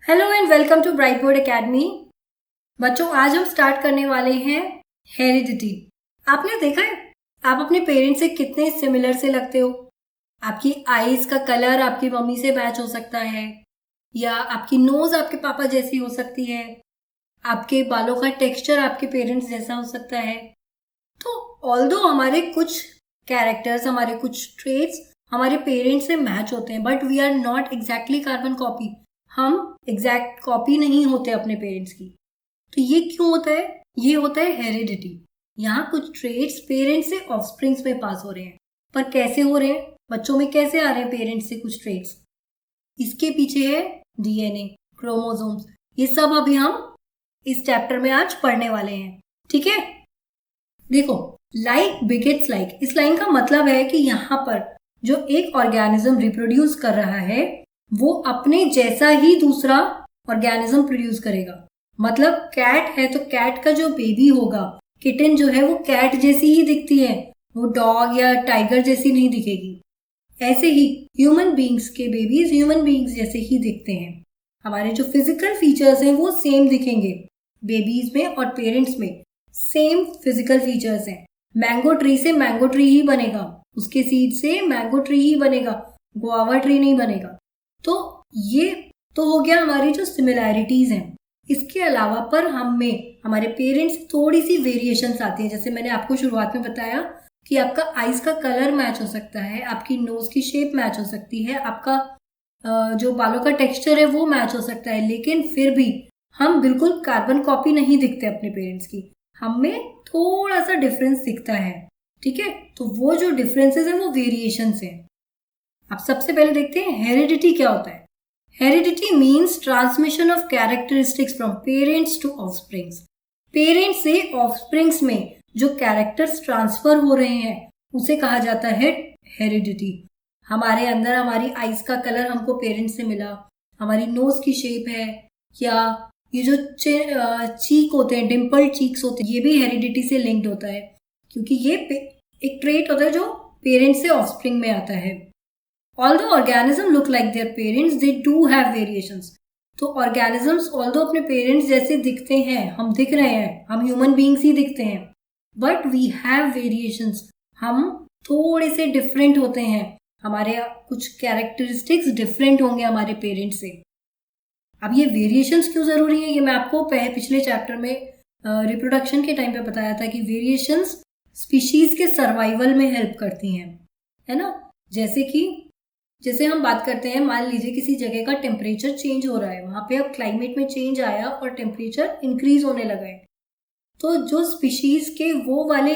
Hello and welcome to Bright Board Academy. बच्चों, आज हम स्टार्ट करने वाले हैं हेरिडिटी। आपने देखा है आप अपने पेरेंट्स से कितने सिमिलर से लगते हो। आपकी आईज का कलर आपकी मम्मी से मैच हो सकता है, या आपकी नोज आपके पापा जैसी हो सकती है, आपके बालों का टेक्सचर आपके पेरेंट्स जैसा हो सकता है। तो ऑल्दो हमारे कुछ कैरेक्टर्स, हमारे कुछ ट्रेट्स हमारे पेरेंट्स से मैच होते हैं, but we are not exactly carbon copy. हम एग्जैक्ट कॉपी नहीं होते अपने पेरेंट्स की। तो ये क्यों होता है? ये होता है हेरिडिटी। यहाँ कुछ ट्रेट्स पेरेंट्स से ऑफस्प्रिंग्स में पास हो रहे हैं। पर कैसे हो रहे हैं? बच्चों में कैसे आ रहे हैं पेरेंट्स से कुछ ट्रेट्स? इसके पीछे है डीएनए, क्रोमोसोम्स। ये सब अभी हम इस चैप्टर में आज पढ़ने वाले हैं। ठीक है, देखो, लाइक बिगेट्स लाइक, इस लाइन का मतलब है कि यहाँ पर जो एक ऑर्गेनिज्म रिप्रोड्यूस कर रहा है वो अपने जैसा ही दूसरा ऑर्गेनिज्म प्रोड्यूस करेगा। मतलब कैट है तो कैट का जो बेबी होगा, किटन जो है वो कैट जैसी ही दिखती है, वो डॉग या टाइगर जैसी नहीं दिखेगी। ऐसे ही ह्यूमन बींग्स के बेबीज ह्यूमन बींग्स जैसे ही दिखते हैं। हमारे जो फिजिकल फीचर्स हैं वो सेम दिखेंगे बेबीज में और पेरेंट्स में। सेम फिजिकल फीचर्स हैं। मैंगो ट्री से मैंगो ट्री ही बनेगा, उसके सीड से मैंगो ट्री ही बनेगा, गुआवा ट्री नहीं बनेगा। तो ये तो हो गया हमारी जो सिमिलैरिटीज हैं। इसके अलावा पर हम में हमारे पेरेंट्स थोड़ी सी वेरिएशंस आती हैं। जैसे मैंने आपको शुरुआत में बताया कि आपका आईज का कलर मैच हो सकता है, आपकी नोज की शेप मैच हो सकती है, आपका जो बालों का टेक्सचर है वो मैच हो सकता है, लेकिन फिर भी हम बिल्कुल कार्बन कॉपी नहीं दिखते अपने पेरेंट्स की। हमें थोड़ा सा डिफरेंस दिखता है। ठीक है, तो वो जो डिफरेंसेस है वो वेरिएशंस हैं। अब सबसे पहले देखते हैं हेरिडिटी क्या होता है। Heredity means transmission of characteristics from parents to offsprings. Parents से ऑफस्प्रिंग्स में जो कैरेक्टर्स ट्रांसफर हो रहे हैं उसे कहा जाता है हेरिडिटी। हमारे अंदर हमारी आईज का कलर हमको पेरेंट्स से मिला, हमारी नोज की शेप है, या ये जो चीक होते हैं, डिम्पल चीक्स होते हैं, ये भी हेरिडिटी से लिंक्ड होता है, क्योंकि ये एक ट्रेट होता है जो पेरेंट्स से ऑफस्प्रिंग में आता है। Although organisms look like their parents, they do have variations. तो organisms although अपने पेरेंट्स जैसे दिखते हैं, हम दिख रहे हैं, हम ह्यूमन बींग्स ही दिखते हैं, बट वी हैव वेरिएशंस। हम थोड़े से डिफरेंट होते हैं, हमारे कुछ कैरेक्टरिस्टिक्स डिफरेंट होंगे हमारे पेरेंट्स से। अब ये वेरिएशंस क्यों जरूरी है, ये मैं आपको पिछले चैप्टर में रिप्रोडक्शन के टाइम पे बताया था कि वेरिएशंस स्पीशीज के सर्वाइवल में हेल्प करती हैं, है ना। जैसे हम बात करते हैं, मान लीजिए किसी जगह का टेम्परेचर चेंज हो रहा है, वहां पे अब क्लाइमेट में चेंज आया और टेम्परेचर इंक्रीज होने लगा है, तो जो स्पीशीज के वो वाले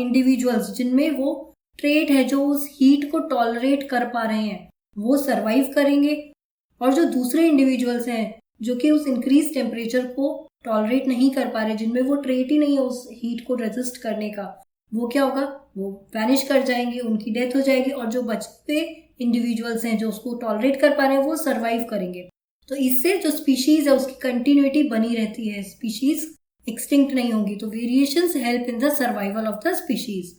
इंडिविजुअल्स जिनमें वो ट्रेट है जो उस हीट को टॉलरेट कर पा रहे हैं वो सरवाइव करेंगे, और जो दूसरे इंडिविजुअल्स हैं जो कि उस इंक्रीज टेम्परेचर को टॉलरेट नहीं कर पा रहे, जिनमें वो ट्रेट ही नहीं है उस हीट को रेजिस्ट करने का, वो क्या होगा, वो वैनिश कर जाएंगे, उनकी डेथ हो जाएगी, और जो बचते इंडिविजुअल्स हैं जो उसको टॉलरेट कर पा रहे हैं वो सरवाइव करेंगे। तो इससे जो स्पीशीज है उसकी कंटिन्यूटी बनी रहती है, स्पीशीज एक्सटिंक्ट नहीं होगी। तो variations help in the survival of the species.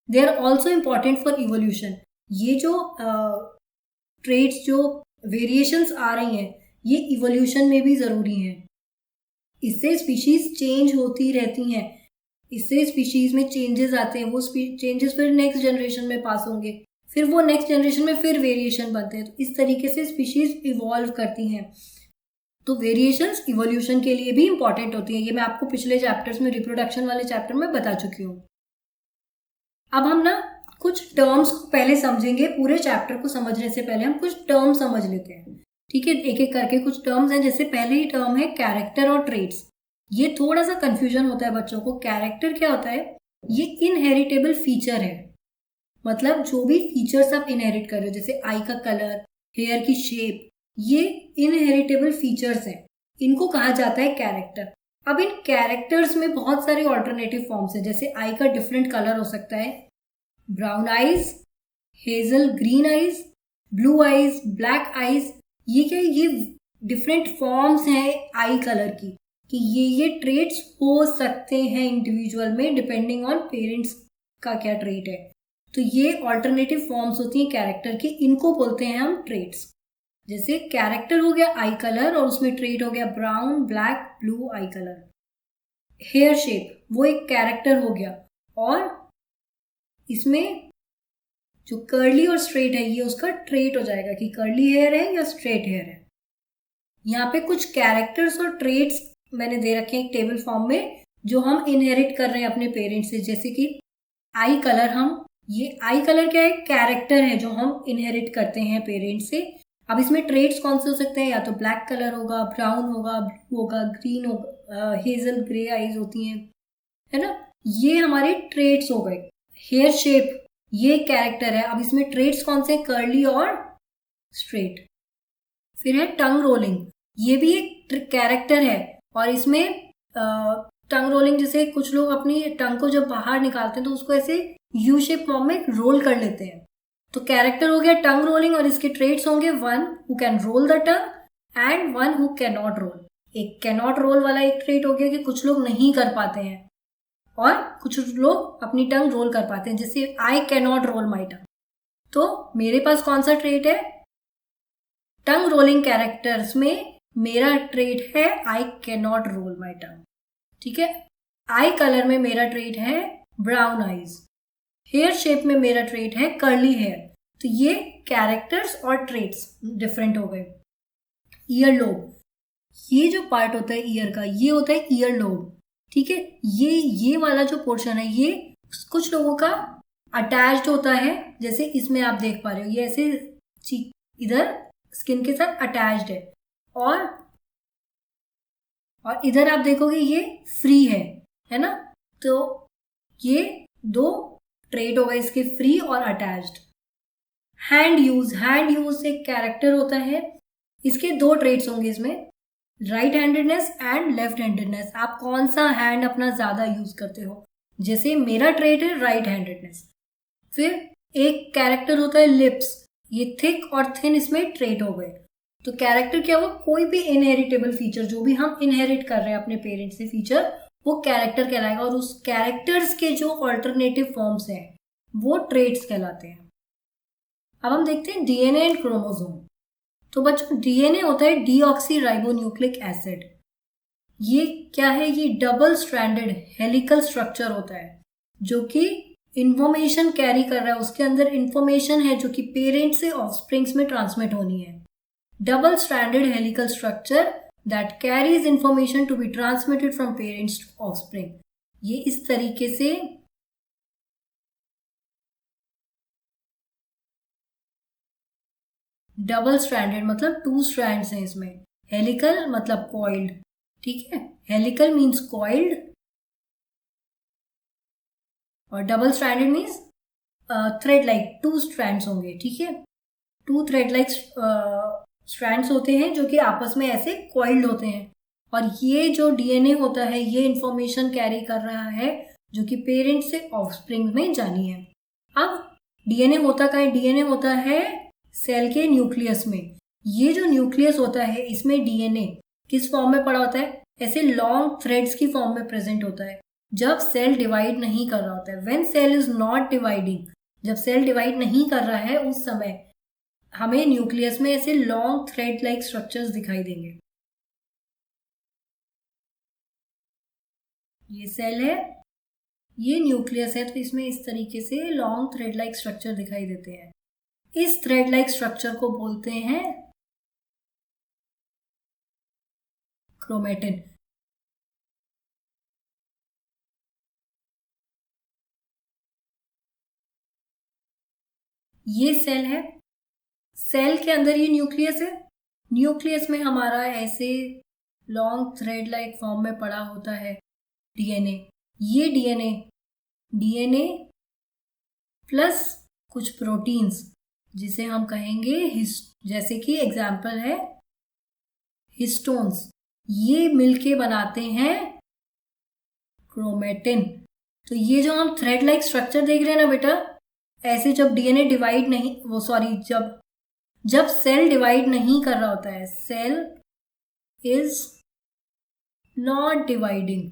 They are also important for evolution. ये जो ट्रेड्स, जो वेरिएशंस आ रही हैं, ये इवोल्यूशन में भी जरूरी हैं। इससे स्पीशीज चेंज होती रहती हैं, इससे स्पीशीज में चेंजेस आते हैं, वो चेंजेस फिर नेक्स्ट जनरेशन में पास होंगे, फिर वो नेक्स्ट जनरेशन में फिर वेरिएशन बनते हैं। तो इस तरीके से स्पीशीज इवॉल्व करती हैं। तो वेरिएशंस इवोल्यूशन के लिए भी इंपॉर्टेंट होती हैं। ये मैं आपको पिछले चैप्टर्स में, रिप्रोडक्शन वाले चैप्टर में बता चुकी हूँ। अब हम ना कुछ टर्म्स को पहले समझेंगे। पूरे चैप्टर को समझने से पहले हम कुछ टर्म समझ लेते हैं। ठीक है, एक एक करके कुछ टर्म्स हैं। जैसे पहले ही टर्म है कैरेक्टर और ट्रेट्स। ये थोड़ा सा कंफ्यूजन होता है बच्चों को। कैरेक्टर क्या होता है? ये इनहेरिटेबल फीचर है। मतलब जो भी फीचर्स आप इनहेरिट कर रहे हो, जैसे आई का कलर, हेयर की शेप, ये इनहेरिटेबल फीचर्स हैं, इनको कहा जाता है कैरेक्टर। अब इन कैरेक्टर्स में बहुत सारे ऑल्टरनेटिव फॉर्म्स हैं। जैसे आई का डिफरेंट कलर हो सकता है, brown eyes, hazel green eyes, blue eyes, black eyes. ये क्या, ये डिफरेंट फॉर्म्स हैं आई कलर की, कि ये ट्रेट्स हो सकते हैं इंडिविजुअल में, डिपेंडिंग ऑन पेरेंट्स का क्या ट्रेट है। तो ये ऑल्टरनेटिव फॉर्म्स होती हैं कैरेक्टर की, इनको बोलते हैं हम ट्रेट्स। जैसे कैरेक्टर हो गया आई कलर और उसमें ट्रेट हो गया brown, black, blue eye colour. Hair shape वो एक कैरेक्टर हो गया, और इसमें जो कर्ली और स्ट्रेट है ये उसका ट्रेट हो जाएगा कि कर्ली हेयर है या स्ट्रेट हेयर है। यहाँ पे कुछ कैरेक्टर्स और ट्रेट्स मैंने दे रखे हैं एक टेबल फॉर्म में, जो हम इनहेरिट कर रहे हैं अपने पेरेंट्स से। जैसे कि आई कलर, ये आई कलर क्या है? कैरेक्टर है जो हम इनहेरिट करते हैं पेरेंट्स से। अब इसमें ट्रेट्स कौन से हो सकते हैं? या तो ब्लैक कलर होगा, ब्राउन होगा, ब्लू होगा, ग्रीन होगा, हेजल ग्रे आईज होती हैं, है ना। ये हमारे ट्रेट्स हो गए। हेयर शेप ये कैरेक्टर है। अब इसमें ट्रेट्स कौन से? कर्ली और स्ट्रेट। फिर है टंग रोलिंग, ये भी एक कैरेक्टर है, और इसमें टंग रोलिंग जैसे कुछ लोग अपनी टंग को जब बाहर निकालते हैं तो उसको ऐसे यू शेप फॉर्म में रोल कर लेते हैं। तो कैरेक्टर हो गया टंग रोलिंग, और इसके ट्रेट्स होंगे one who can roll the tongue and one who can not roll. एक कैन नॉट रोल वाला एक ट्रेट हो गया कि कुछ लोग नहीं कर पाते हैं, और कुछ लोग अपनी टंग रोल कर पाते हैं, जैसे आई कैन नॉट रोल माई टंग। तो मेरे पास कौन सा ट्रेट है? टंग रोलिंग कैरेक्टर्स में मेरा ट्रेट है आई कैन नॉट रोल माई टंग, ठीक है। आई कलर में मेरा ट्रेट है ब्राउन आईज। हेयर शेप में मेरा ट्रेट है कर्ली हेयर। तो ये कैरेक्टर्स और ट्रेट्स डिफरेंट हो गए। ईयर लोब, ये जो पार्ट होता है ईयर का, ये होता है ईयर लोब, ठीक है। ये वाला जो पोर्शन है ये कुछ लोगों का अटैच्ड होता है, जैसे इसमें आप देख पा रहे हो ये ऐसे इधर स्किन के साथ अटैच्ड है, और इधर आप देखोगे ये फ्री है ना। तो ये दो ट्रेट हो गए इसके, फ्री और अटैच्ड। हैंड यूज एक कैरेक्टर होता है, इसके दो ट्रेट्स होंगे इसमें, right handedness and left handedness. आप कौन सा हैंड अपना ज्यादा यूज करते हो? जैसे मेरा ट्रेट है राइट हैंडेडनेस। फिर एक कैरेक्टर होता है लिप्स, ये थिक और थिन इसमें ट्रेट हो गए। तो कैरेक्टर क्या हुआ? कोई भी इनहेरिटेबल फीचर जो भी हम इनहेरिट कर रहे हैं अपने पेरेंट्स से फीचर, वो कैरेक्टर कहलाएगा, और उस कैरेक्टर्स के जो ऑल्टरनेटिव फॉर्म्स हैं वो ट्रेट्स कहलाते हैं। अब हम देखते हैं डीएनए एंड क्रोमोसोम। तो बच्चों डीएनए होता है डीऑक्सी राइबोन्यूक्लिक एसिड। ये क्या है? ये डबल स्ट्रैंडेड हेलिकल स्ट्रक्चर होता है जो कि इंफॉर्मेशन कैरी कर रहा है। उसके अंदर इंफॉर्मेशन है जो कि पेरेंट से ऑफस्प्रिंग्स में ट्रांसमिट होनी है। Double stranded helical structure that carries information to be transmitted from parents to offspring. ये इस तरीके से डबल स्ट्रैंडेड मतलब टू स्ट्रैंड्स हैं इसमें। हेलिकल मतलब कॉइल्ड, ठीक है। हेलिकल मीन्स कॉइल्ड और double stranded means thread like, two strands होंगे, ठीक है। टू थ्रेड लाइक स्ट्रैंड्स होते हैं जो कि आपस में ऐसे कॉइल्ड होते हैं। और ये जो डीएनए होता है ये इंफॉर्मेशन कैरी कर रहा है जो कि पेरेंट से ऑफस्प्रिंग में जानी है। अब डीएनए होता कहाँ है? डीएनए होता है सेल के न्यूक्लियस में। ये जो न्यूक्लियस होता है इसमें डीएनए किस फॉर्म में पड़ा होता है? ऐसे लॉन्ग थ्रेड्स की फॉर्म में प्रेजेंट होता है जब सेल डिवाइड नहीं कर रहा होता है। When cell is not dividing, जब सेल डिवाइड नहीं कर रहा है उस समय हमें न्यूक्लियस में ऐसे लॉन्ग थ्रेड लाइक स्ट्रक्चर्स दिखाई देंगे। ये सेल है, ये न्यूक्लियस है, तो इसमें इस तरीके से लॉन्ग थ्रेड लाइक स्ट्रक्चर दिखाई देते हैं। इस थ्रेड लाइक स्ट्रक्चर को बोलते हैं क्रोमेटिन। ये सेल है, सेल के अंदर ये न्यूक्लियस है। न्यूक्लियस में हमारा ऐसे लॉन्ग थ्रेड लाइक फॉर्म में पड़ा होता है डीएनए। ये डीएनए प्लस कुछ प्रोटीन्स जिसे हम कहेंगे जैसे कि एग्जाम्पल है हिस्टोन्स, ये मिलके बनाते हैं क्रोमेटिन। तो ये जो हम थ्रेड लाइक स्ट्रक्चर देख रहे हैं ना बेटा, ऐसे जब डीएनए डिवाइड नहीं, जब सेल डिवाइड नहीं कर रहा होता है, cell is not dividing,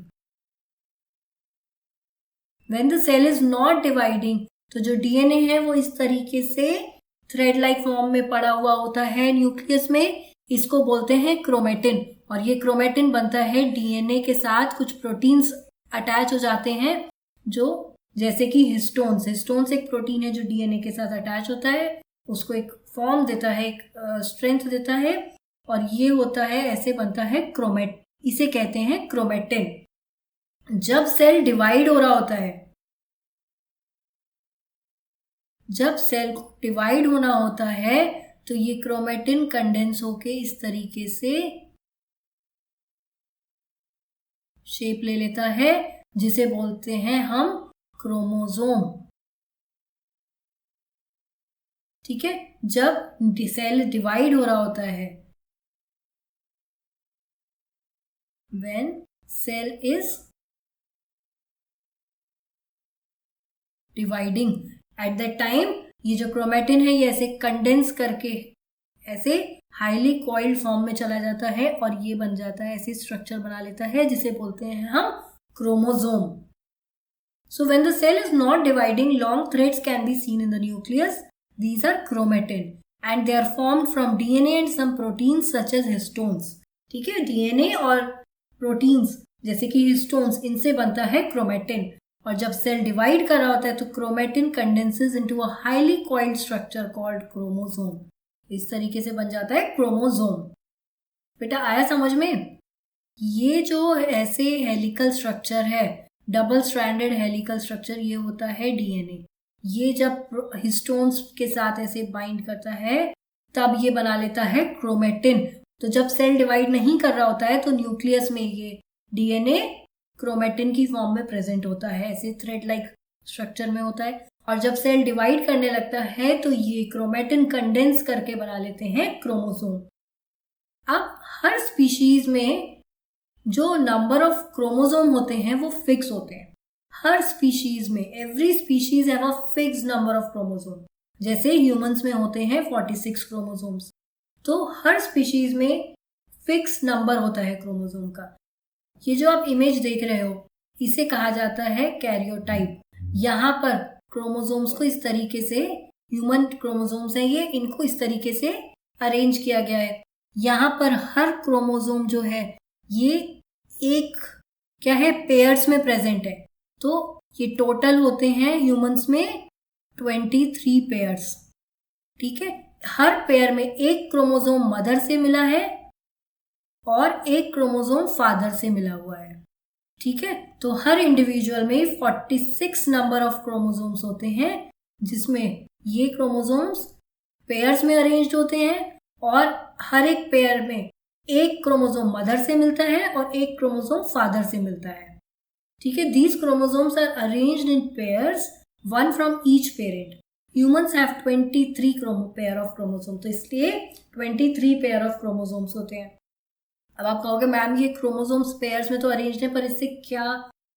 when the cell is not dividing, तो जो डीएनए है वो इस तरीके से थ्रेड लाइक फॉर्म में पड़ा हुआ होता है न्यूक्लियस में, इसको बोलते हैं क्रोमेटिन। और ये क्रोमेटिन बनता है डीएनए के साथ, कुछ प्रोटीन्स अटैच हो जाते हैं, जो जैसे कि हिस्टोन्स। हिस्टोन्स एक प्रोटीन है जो डीएनए के साथ अटैच होता है, उसको एक फॉर्म देता है, एक स्ट्रेंथ देता है, और ये होता है, ऐसे बनता है क्रोमेट, इसे कहते हैं क्रोमेटिन। जब सेल डिवाइड हो रहा होता है, जब सेल को डिवाइड होना होता है, तो ये क्रोमेटिन कंडेंस होके इस तरीके से शेप ले लेता है, जिसे बोलते हैं हम क्रोमोसोम। ठीक है, जब सेल डिवाइड हो रहा होता है, when cell is dividing, at that time ये जो क्रोमेटिन है ये ऐसे कंडेंस करके ऐसे हाईली कॉइल्ड फॉर्म में चला जाता है, और ये बन जाता है, ऐसे स्ट्रक्चर बना लेता है, जिसे बोलते हैं हम chromosome. So when the cell is not dividing, long threads can be seen in the nucleus. These are chromatin and they are formed from DNA and some proteins such as histones. ठीक है, DNA और proteins जैसे कि histones, इनसे बनता है chromatin. और जब सेल डिवाइड कर रहा होता है तो chromatin condenses into a highly coiled structure called chromosome. इस तरीके से बन जाता है क्रोमोसोम। बेटा आया समझ में? ये जो ऐसे हेलिकल स्ट्रक्चर है, डबल स्ट्रैंडेड हेलिकल स्ट्रक्चर, ये होता है डीएनए। ये जब हिस्टोन्स के साथ ऐसे बाइंड करता है तब ये बना लेता है क्रोमेटिन। तो जब सेल डिवाइड नहीं कर रहा होता है तो न्यूक्लियस में ये डीएनए क्रोमेटिन की फॉर्म में प्रेजेंट होता है, ऐसे थ्रेड लाइक स्ट्रक्चर में होता है। और जब सेल डिवाइड करने लगता है तो ये क्रोमेटिन कंडेंस करके बना लेते हैं क्रोमोसोम। अब हर स्पीशीज में जो नंबर ऑफ क्रोमोसोम होते हैं वो फिक्स होते हैं। हर स्पीशीज में, every species have a fix number of chromosome. जैसे ह्यूमंस में होते हैं 46 क्रोमोसोम्स, तो हर स्पीशीज में फिक्स नंबर होता है क्रोमोसोम का। ये जो आप इमेज देख रहे हो इसे कहा जाता है कैरियोटाइप। यहाँ पर क्रोमोसोम्स को इस तरीके से, ह्यूमन क्रोमोसोम्स हैं ये, इनको इस तरीके से अरेंज किया गया है। यहाँ पर हर क्रोमोसोम जो है ये एक क्या है, पेयर्स में प्रेजेंट है। तो ये टोटल होते हैं ह्यूमंस में 23 पेयर्स। ठीक है, हर पेयर में एक क्रोमोसोम मदर से मिला है और एक क्रोमोसोम फादर से मिला हुआ है। ठीक है, तो हर इंडिविजुअल में 46 नंबर ऑफ क्रोमोसोम्स होते हैं, जिसमें ये क्रोमोसोम्स पेयर्स में अरेंज्ड होते हैं, और हर एक पेयर में एक क्रोमोसोम मदर से मिलता है और एक क्रोमोसोम फादर से मिलता है। ठीक है, these chromosomes are arranged in pairs, one from each parent. Humans have 23 pair of chromosome, तो इसलिए 23 पेयर ऑफ क्रोमोसोम्स होते हैं। अब आप कहोगे मैम ये क्रोमोसोम्स पेयर्स में तो अरेंज्ड है, पर इससे क्या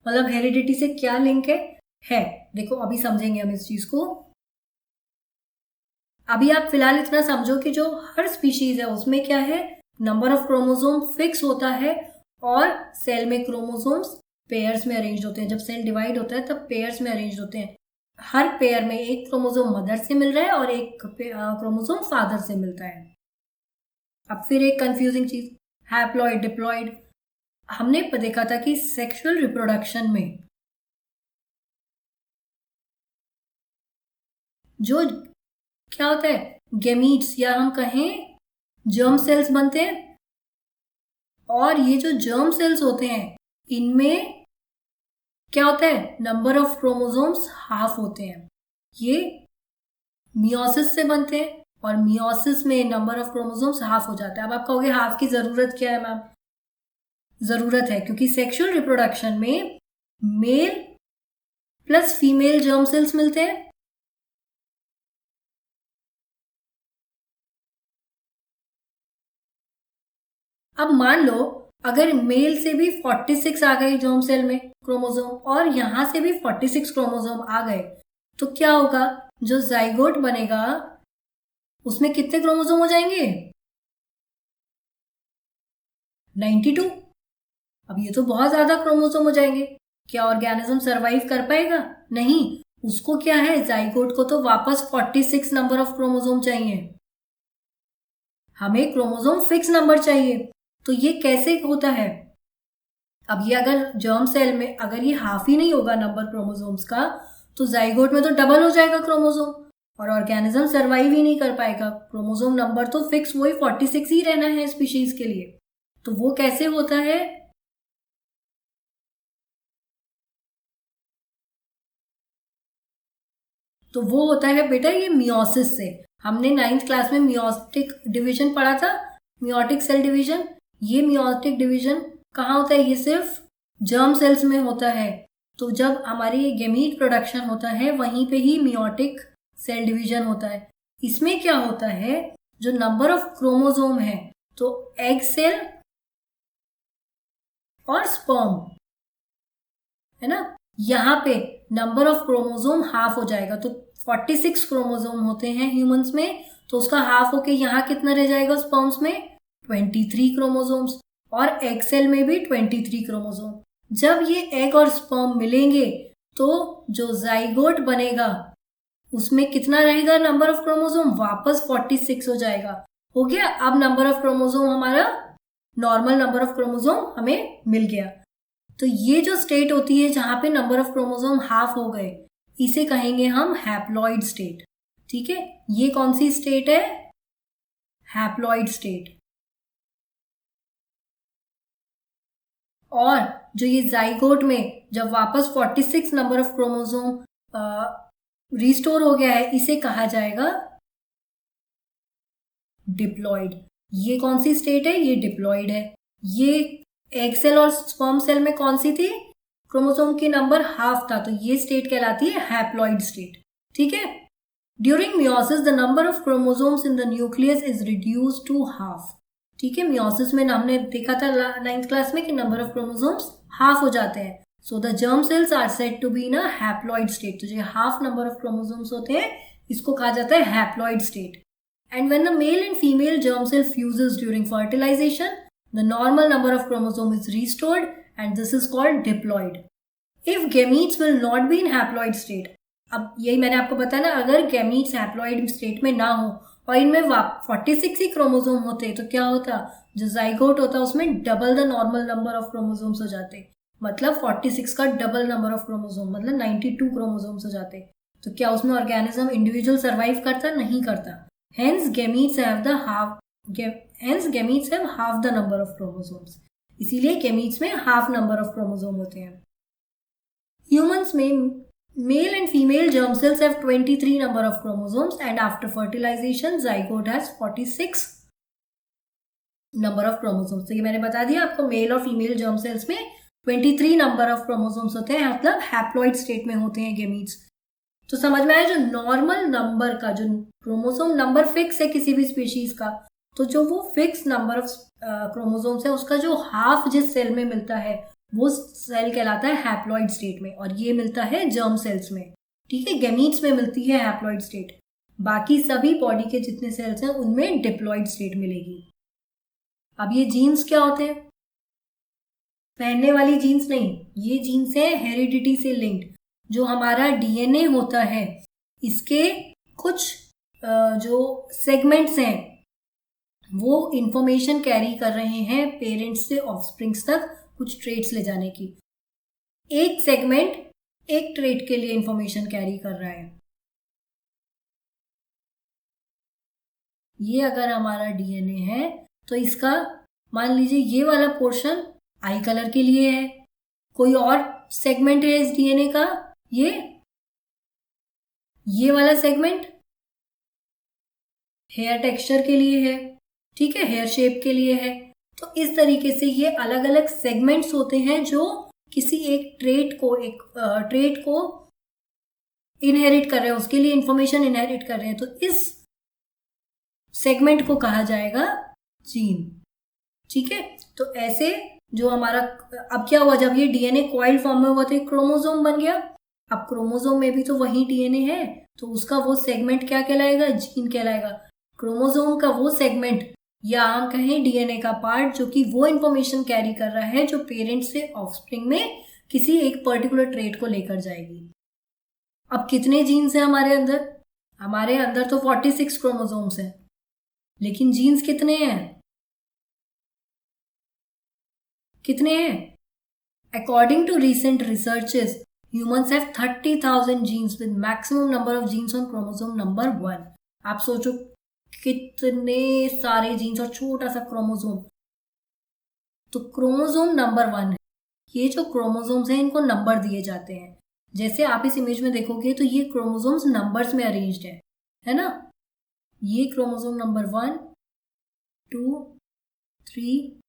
मतलब, हेरिडिटी से क्या लिंक है? देखो अभी समझेंगे हम इस चीज को। अभी आप फिलहाल इतना समझो कि जो हर स्पीशीज है उसमें क्या है, नंबर ऑफ क्रोमोसोम फिक्स होता है, और सेल में क्रोमोसोम्स पेयर्स में अरेंज होते हैं। जब सेल डिवाइड होता है तब पेयर्स में अरेंज होते हैं। हर पेयर में एक क्रोमोसोम मदर से मिल रहा है और एक क्रोमोसोम फादर से मिलता है। अब फिर एक कंफ्यूजिंग चीज, हैप्लॉइड डिप्लॉइड। हमने देखा था कि सेक्सुअल रिप्रोडक्शन में जो क्या होता है, गैमीट्स या हम कहें जर्म सेल्स बनते हैं, और ये जो जर्म सेल्स होते हैं इनमें क्या होता है, नंबर ऑफ क्रोमोसोम्स हाफ होते हैं। ये मियोसिस से बनते हैं, और मियोसिस में नंबर ऑफ क्रोमोसोम्स हाफ हो जाता है। अब आप कहोगे हाफ की जरूरत क्या है मैम? जरूरत है क्योंकि सेक्सुअल रिप्रोडक्शन में male plus female germ cells मिलते हैं, अब मान लो अगर मेल से भी 46 आ गई जर्म सेल में क्रोमोसोम, और यहां से भी 46 क्रोमोसोम आ गए, तो क्या होगा, जो जाइगोट बनेगा उसमें कितने क्रोमोसोम हो जाएंगे? 92। अब ये तो बहुत ज्यादा क्रोमोसोम हो जाएंगे। क्या ऑर्गेनिज्म सरवाइव कर पाएगा? नहीं। उसको क्या है, जाइगोट को तो वापस 46 नंबर ऑफ क्रोमोसोम चाहिए, हमें क्रोमोसोम फिक्स नंबर चाहिए। तो ये कैसे होता है? अब ये अगर जर्म सेल में अगर ये हाफ ही नहीं होगा नंबर क्रोमोसोम्स का, तो जाइगोट में तो डबल हो जाएगा क्रोमोसोम और ऑर्गेनिज्म सर्वाइव ही नहीं कर पाएगा। क्रोमोसोम नंबर तो फिक्स वही 46 ही रहना है स्पीशीज के लिए। तो वो कैसे होता है? तो वो होता है बेटा ये मियोसिस से। हमने 9th क्लास में मियोटिक डिवीजन पढ़ा था, मियोटिक सेल डिवीजन। ये मियोटिक डिवीजन कहाँ होता है? ये सिर्फ जर्म सेल्स में होता है। तो जब हमारी गेमीट प्रोडक्शन होता है वहीं पे ही मियोटिक सेल डिवीजन होता है। इसमें क्या होता है, जो नंबर ऑफ क्रोमोसोम है, तो एग सेल और स्पर्म है ना, यहाँ पे नंबर ऑफ क्रोमोसोम हाफ हो जाएगा। तो 46 क्रोमोसोम होते हैं ह्यूमंस में, तो उसका हाफ होके यहाँ कितना रह जाएगा स्पर्म्स में? 23 क्रोमोसोम्स। और एग सेल में भी 23 क्रोमोसोम। जब ये एग और स्पर्म मिलेंगे तो जो जाइगोट बनेगा उसमें कितना रहेगा नंबर ऑफ क्रोमोसोम? वापस 46 हो जाएगा। हो गया। अब नंबर ऑफ क्रोमोसोम हमारा नॉर्मल नंबर ऑफ क्रोमोसोम हमें मिल गया। तो ये जो स्टेट होती है जहां पे नंबर ऑफ क्रोमोसोम हाफ हो गए, इसे कहेंगे हम हैप्लॉइड स्टेट। ठीक है, ये कौन सी स्टेट है? Haploid state. और जो ये जाइगोट में जब वापस 46 नंबर ऑफ क्रोमोसोम रिस्टोर हो गया है, इसे कहा जाएगा डिप्लॉइड। ये कौन सी स्टेट है? ये डिप्लॉइड है। ये एग सेल और स्पर्म सेल में कौन सी थी? क्रोमोसोम की नंबर हाफ था, तो ये स्टेट कहलाती है हैप्लॉइड स्टेट। ठीक है। During meiosis the number of chromosomes in the nucleus is reduced to half. ठीक है, मियोसिस में हमने देखा था 9th क्लास में कि नंबर ऑफ क्रोमोसोम्स हाफ हो जाते हैं। So the germ cells are said to be in a haploid state. तो जो हाफ नंबर ऑफ क्रोमोसोम्स होते हैं इसको कहा जाता है haploid state. And when the male and female germ cell fuses during fertilization, the normal number of chromosome is restored and this is called diploid. If gametes will not be in haploid state, अब यही मैंने आपको बताया ना, अगर gametes haploid state में ना हो और इनमें 46 ही क्रोमोसोम होते तो क्या होता? जो जाइगोट होता उसमें double the normal number of chromosomes हो जाते। मतलब 46 का डबल नंबर ऑफ क्रोमोसोम, मतलब 92 क्रोमोसोम्स हो जाते। तो क्या उसमें ऑर्गेनिज्म इंडिविजुअल सर्वाइव करता? नहीं करता। Hence gametes have half the number of chromosomes. इसीलिए gametes में half number of chromosome होते हैं। Humans में male and female germ cells have 23 number of chromosomes and after fertilization zygote has 46 number of chromosomes। तो ये मैंने बता दिया आपको, मेल और फीमेल जर्म सेल्स में 23 नंबर ऑफ क्रोमोसोम्स होते हैं, मतलब हैप्लॉइड स्टेट में होते हैं गेमीट्स। तो समझ में आया? जो नॉर्मल नंबर का, जो क्रोमोसोम नंबर फिक्स है किसी भी स्पीशीज का, तो जो वो फिक्स नंबर ऑफ क्रोमोसोम्स है उसका जो हाफ जिस सेल में मिलता है वो सेल कहलाता है हैप्लॉइड स्टेट में, और ये मिलता है जर्म सेल्स में। ठीक है, गेमीट्स में मिलती है हैप्लॉइड स्टेट, बाकी सभी बॉडी के जितने सेल्स हैं उनमें डिप्लॉइड स्टेट मिलेगी। अब ये जीन्स क्या होते हैं? पहनने वाली जीन्स नहीं, ये जीन्स है हेरिडिटी से लिंक्ड। जो हमारा डीएनए होता है इसके कुछ जो सेगमेंट्स हैं वो इंफॉर्मेशन कैरी कर रहे हैं पेरेंट्स से ऑफस्प्रिंग्स तक कुछ ट्रेट्स ले जाने की। एक सेगमेंट एक ट्रेट के लिए इंफॉर्मेशन कैरी कर रहा है। ये अगर हमारा डीएनए है तो इसका मान लीजिए ये वाला पोर्शन आई कलर के लिए है, कोई और सेगमेंट है इस डीएनए का ये वाला सेगमेंट हेयर टेक्सचर के लिए है। ठीक है, हेयर शेप के लिए है। तो इस तरीके से ये अलग अलग सेगमेंट्स होते हैं जो किसी एक ट्रेट को इनहेरिट कर रहे हैं, उसके लिए इंफॉर्मेशन इनहेरिट कर रहे हैं। तो इस सेगमेंट को कहा जाएगा जीन। ठीक है, तो ऐसे जो हमारा अब क्या हुआ, जब ये डीएनए कॉइल फॉर्म में हुआ तो क्रोमोसोम बन गया। अब क्रोमोसोम में भी तो वही डीएनए है, तो उसका वो सेगमेंट क्या कहलाएगा? जीन कहलाएगा। क्रोमोसोम का वो सेगमेंट या हम कहें डीएनए का पार्ट जो कि वो इंफॉर्मेशन कैरी कर रहा है जो पेरेंट से ऑफस्प्रिंग में किसी एक पर्टिकुलर ट्रेट को लेकर जाएगी। अब कितने जीन्स हैं हमारे अंदर? हमारे अंदर तो 46 क्रोमोसोम्स हैं, लेकिन जीन्स कितने हैं? कितने हैं? According to recent researches, humans have 30,000 genes with maximum number of genes on chromosome number 1. आप सोचो कितने सारे जीन्स और छोटा सा क्रोमोसोम। तो क्रोमोसोम नंबर 1 है। ये जो क्रोमोसोम्स हैं इनको नंबर दिए जाते हैं। जैसे आप इस इमेज में देखोगे तो ये क्रोमोसोम्स नंबर्स में अरेंज्ड है ना? ये क्रोमोसोम नंबर 1, 2, 3,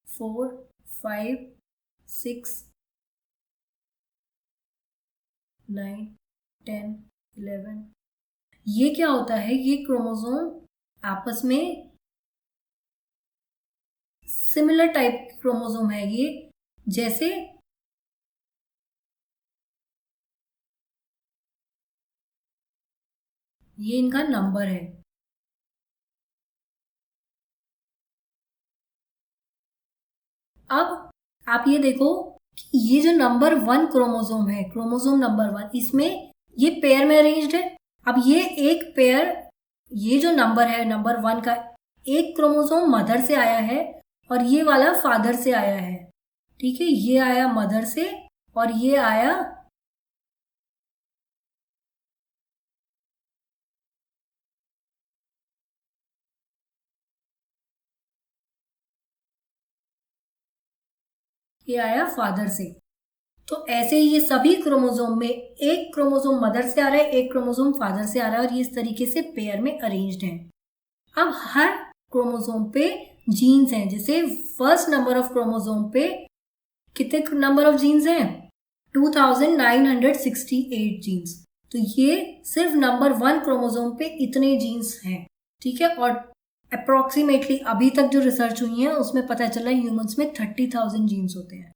4, 5, 6, 9, 10, 11। ये क्या होता है? ये क्रोमोसोम आपस में सिमिलर टाइप क्रोमोसोम है ये। जैसे ये इनका नंबर है। अब आप ये देखो कि ये जो नंबर 1 क्रोमोसोम है, क्रोमोसोम नंबर 1, इसमें ये पेयर में अरेंज्ड है। अब ये एक पेयर, ये जो नंबर है नंबर 1 का, एक क्रोमोसोम मदर से आया है और ये वाला फादर से आया है। ठीक है, ये आया मदर से और ये आया फादर से। तो ऐसे ही ये सभी क्रोमोसोम में एक क्रोमोसोम मदर से आ रहा है, एक क्रोमोसोम फादर से आ रहा है और ये इस तरीके से पेयर में अरेंज्ड है। अब हर क्रोमोसोम पे जीन्स हैं। जैसे फर्स्ट नंबर ऑफ क्रोमोसोम पे कितने नंबर ऑफ जीन्स हैं? 2968 जीन्स। तो ये सिर्फ नंबर 1 क्रोमोसोम पे इतने जीन्स हैं। ठीक है, और अप्रोक्सीमेटली अभी तक जो रिसर्च हुई है उसमें पता चला ह्यूमंस में 30,000 जीन्स होते हैं।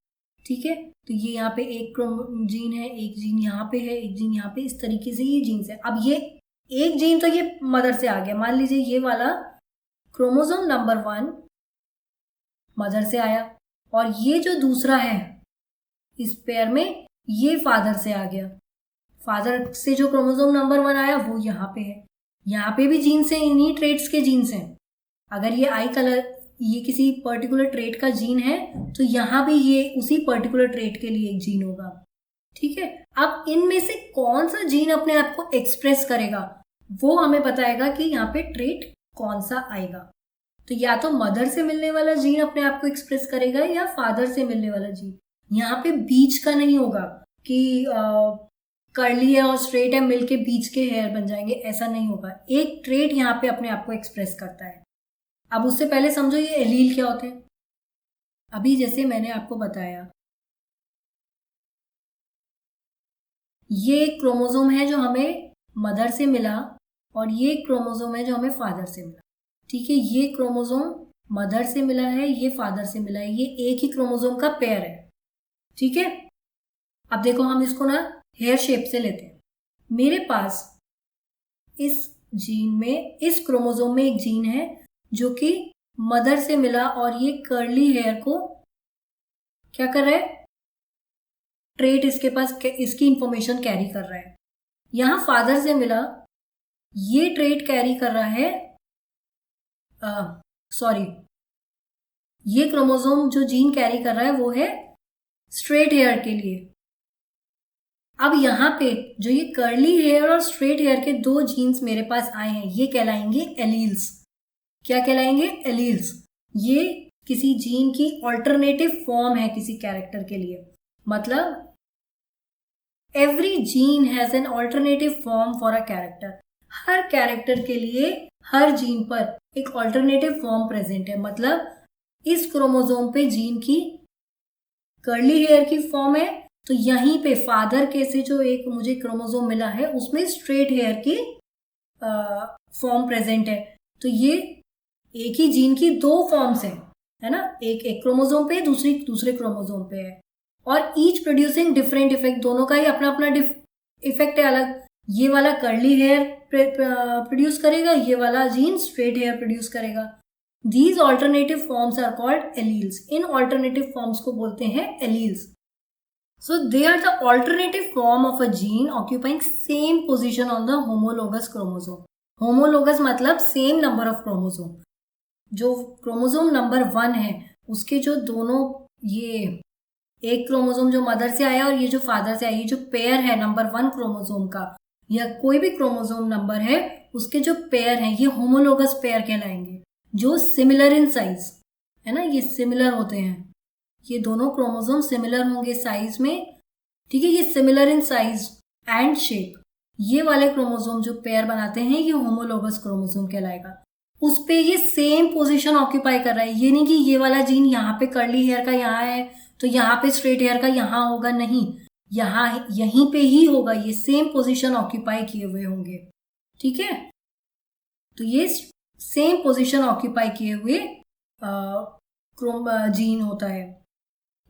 ठीक है, तो ये यहाँ पे एक जीन है, एक जीन यहाँ पे है, एक जीन यहाँ पे, इस तरीके से ये जीन्स है। अब ये एक जीन तो ये मदर से आ गया। मान लीजिए ये वाला क्रोमोसोम नंबर 1 मदर से आया और ये जो दूसरा है इस पेयर में, ये फादर से आ गया। फादर से जो क्रोमोसोम नंबर 1 आया वो यहाँ पे है। यहाँ पे भी जीन्स हैं, इन्हीं ट्रेट्स के जीन्स हैं। अगर ये आई कलर, ये किसी पर्टिकुलर ट्रेट का जीन है तो यहाँ भी ये उसी पर्टिकुलर ट्रेट के लिए एक जीन होगा। ठीक है, अब इनमें से कौन सा जीन अपने आप को एक्सप्रेस करेगा वो हमें बताएगा कि यहाँ पे ट्रेट कौन सा आएगा। तो या तो मदर से मिलने वाला जीन अपने आप को एक्सप्रेस करेगा या फादर से मिलने वाला जीन। यहाँ पे बीच का नहीं होगा कि कर्ली है और स्ट्रेट है, मिलके बीच के हेयर बन जाएंगे, ऐसा नहीं होगा। एक ट्रेट यहाँ पे अपने आप को एक्सप्रेस करता है। अब उससे पहले समझो ये एलील क्या होते हैं। अभी जैसे मैंने आपको बताया, ये एक क्रोमोसोम है जो हमें मदर से मिला और ये क्रोमोसोम है जो हमें फादर से मिला। ठीक है, ये क्रोमोसोम मदर से मिला है, ये फादर से मिला है, ये एक ही क्रोमोसोम का पेयर है। ठीक है, अब देखो हम इसको ना हेयर शेप से लेते हैं। मेरे पास इस जीन में, इस क्रोमोसोम में एक जीन है जो कि मदर से मिला और ये कर्ली हेयर को क्या कर रहा है? ट्रेट इसके पास, इसकी इंफॉर्मेशन कैरी कर रहा है। यहां फादर से मिला, ये ट्रेट कैरी कर रहा है, सॉरी, ये क्रोमोसोम जो जीन कैरी कर रहा है वो है स्ट्रेट हेयर के लिए। अब यहाँ पे जो ये कर्ली हेयर और स्ट्रेट हेयर के दो जीन्स मेरे पास आए हैं, ये कहलाएंगे एलील्स। क्या कहलाएंगे? एलील्स। ये किसी जीन की ऑल्टरनेटिव फॉर्म है किसी कैरेक्टर के लिए। मतलब every gene has an alternative form for a character. Her character के लिए हर जीन पर एक ऑल्टरनेटिव फॉर्म प्रेजेंट है। मतलब इस क्रोमोसोम पे जीन की कर्ली हेयर की फॉर्म है, तो यहीं पे फादर के से जो एक मुझे क्रोमोसोम मिला है उसमें स्ट्रेट हेयर की फॉर्म प्रेजेंट है। तो ये एक ही जीन की दो फॉर्म्स हैं, है ना? एक क्रोमोसोम पे, दूसरी दूसरे क्रोमोसोम पे है, और ईच प्रोड्यूसिंग डिफरेंट इफेक्ट। दोनों का ही अपना अपना इफेक्ट है अलग। ये वाला कर्ली हेयर प्रोड्यूस करेगा, ये वाला जीन स्ट्रेट हेयर प्रोड्यूस करेगा। These alternative forms are called alleles. इन ऑल्टरनेटिव फॉर्म्स को बोलते हैं alleles. So they are the alternative form of a gene occupying same position on the homologous chromosome. Homologous मतलब same number of chromosome. जो chromosome number 1 है उसके जो दोनों, ये एक क्रोमोसोम जो मदर से आया और ये जो फादर से आया, ये जो पेयर है नंबर 1 क्रोमोसोम का, या कोई भी क्रोमोसोम नंबर है उसके जो पेयर हैं ये होमोलोगस पेयर कहलाएंगे, जो सिमिलर इन साइज है ना, ये सिमिलर होते हैं, ये दोनों क्रोमोसोम सिमिलर होंगे साइज में, ठीक है, ये similar in size and shape, ये वाले क्रोमोसोम जो पेयर बनाते हैं ये होमोलोगस क्रोमोसोम कहलाएगा। उस पे ये सेम पोजीशन ऑक्यूपाई कर रहा है, ये नहीं कि ये वाला जीन यहाँ पे कर्ली हेयर का यहाँ है तो यहाँ पे स्ट्रेट हेयर का यहाँ होगा, नहीं, यहाँ यहीं पे ही होगा, ये सेम पोजीशन ऑक्यूपाई किए हुए होंगे, ठीक है। तो ये सेम पोजीशन ऑक्यूपाई किए हुए जीन होता है।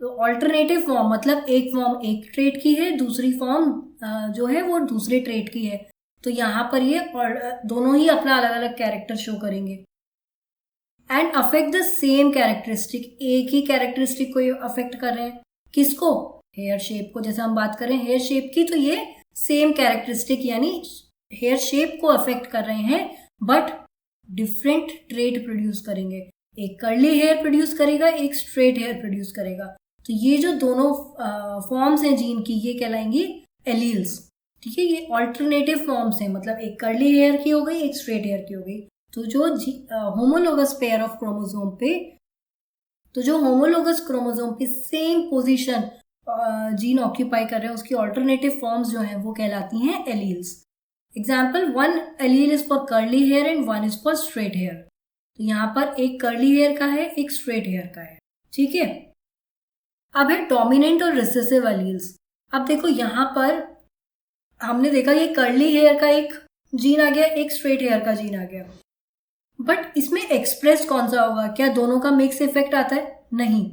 तो ऑल्टरनेटिव फॉर्म मतलब एक फॉर्म एक ट्रेट की है, दूसरी फॉर्म जो है वो दूसरे ट्रेट की है, तो यहाँ पर ये दोनों ही अपना अलग अलग कैरेक्टर शो करेंगे and affect the same characteristic, एक ही कैरेक्टरिस्टिक को ये अफेक्ट कर रहे हैं, किसको, हेयर शेप को। जैसे हम बात करें हेयर शेप की तो ये सेम कैरेक्टरिस्टिक यानी हेयर शेप को अफेक्ट कर रहे हैं, बट डिफरेंट ट्रेट प्रोड्यूस करेंगे, एक कर्ली हेयर प्रोड्यूस करेगा, एक स्ट्रेट हेयर प्रोड्यूस करेगा। तो ये जो दोनों फॉर्म्स हैं जीन की ये कहलाएंगी एलील्स, ठीक है। ये ऑल्टरनेटिव फॉर्म्स हैं, मतलब एक कर्ली हेयर की हो गई, एक स्ट्रेट हेयर की हो गई। तो जो होमोलोगस पेयर ऑफ क्रोमोसोम पे, तो जो होमोलोगस क्रोमोसोम पे सेम पोजीशन जीन ऑक्यूपाई कर रहे हैं उसकी ऑल्टरनेटिव फॉर्म्स जो हैं वो कहलाती हैं alleles. Example, one allele is for curly hair and one is for straight hair. तो यहाँ पर एक कर्ली हेयर का है, एक स्ट्रेट हेयर का है, ठीक है। अब है डोमिनेंट और रिसेसिव एलील्स। अब देखो यहाँ पर हमने देखा ये कर्ली हेयर का एक जीन आ गया, एक स्ट्रेट हेयर का जीन आ गया, बट इसमें एक्सप्रेस कौन सा होगा, क्या दोनों का मिक्स इफेक्ट आता है, नहीं,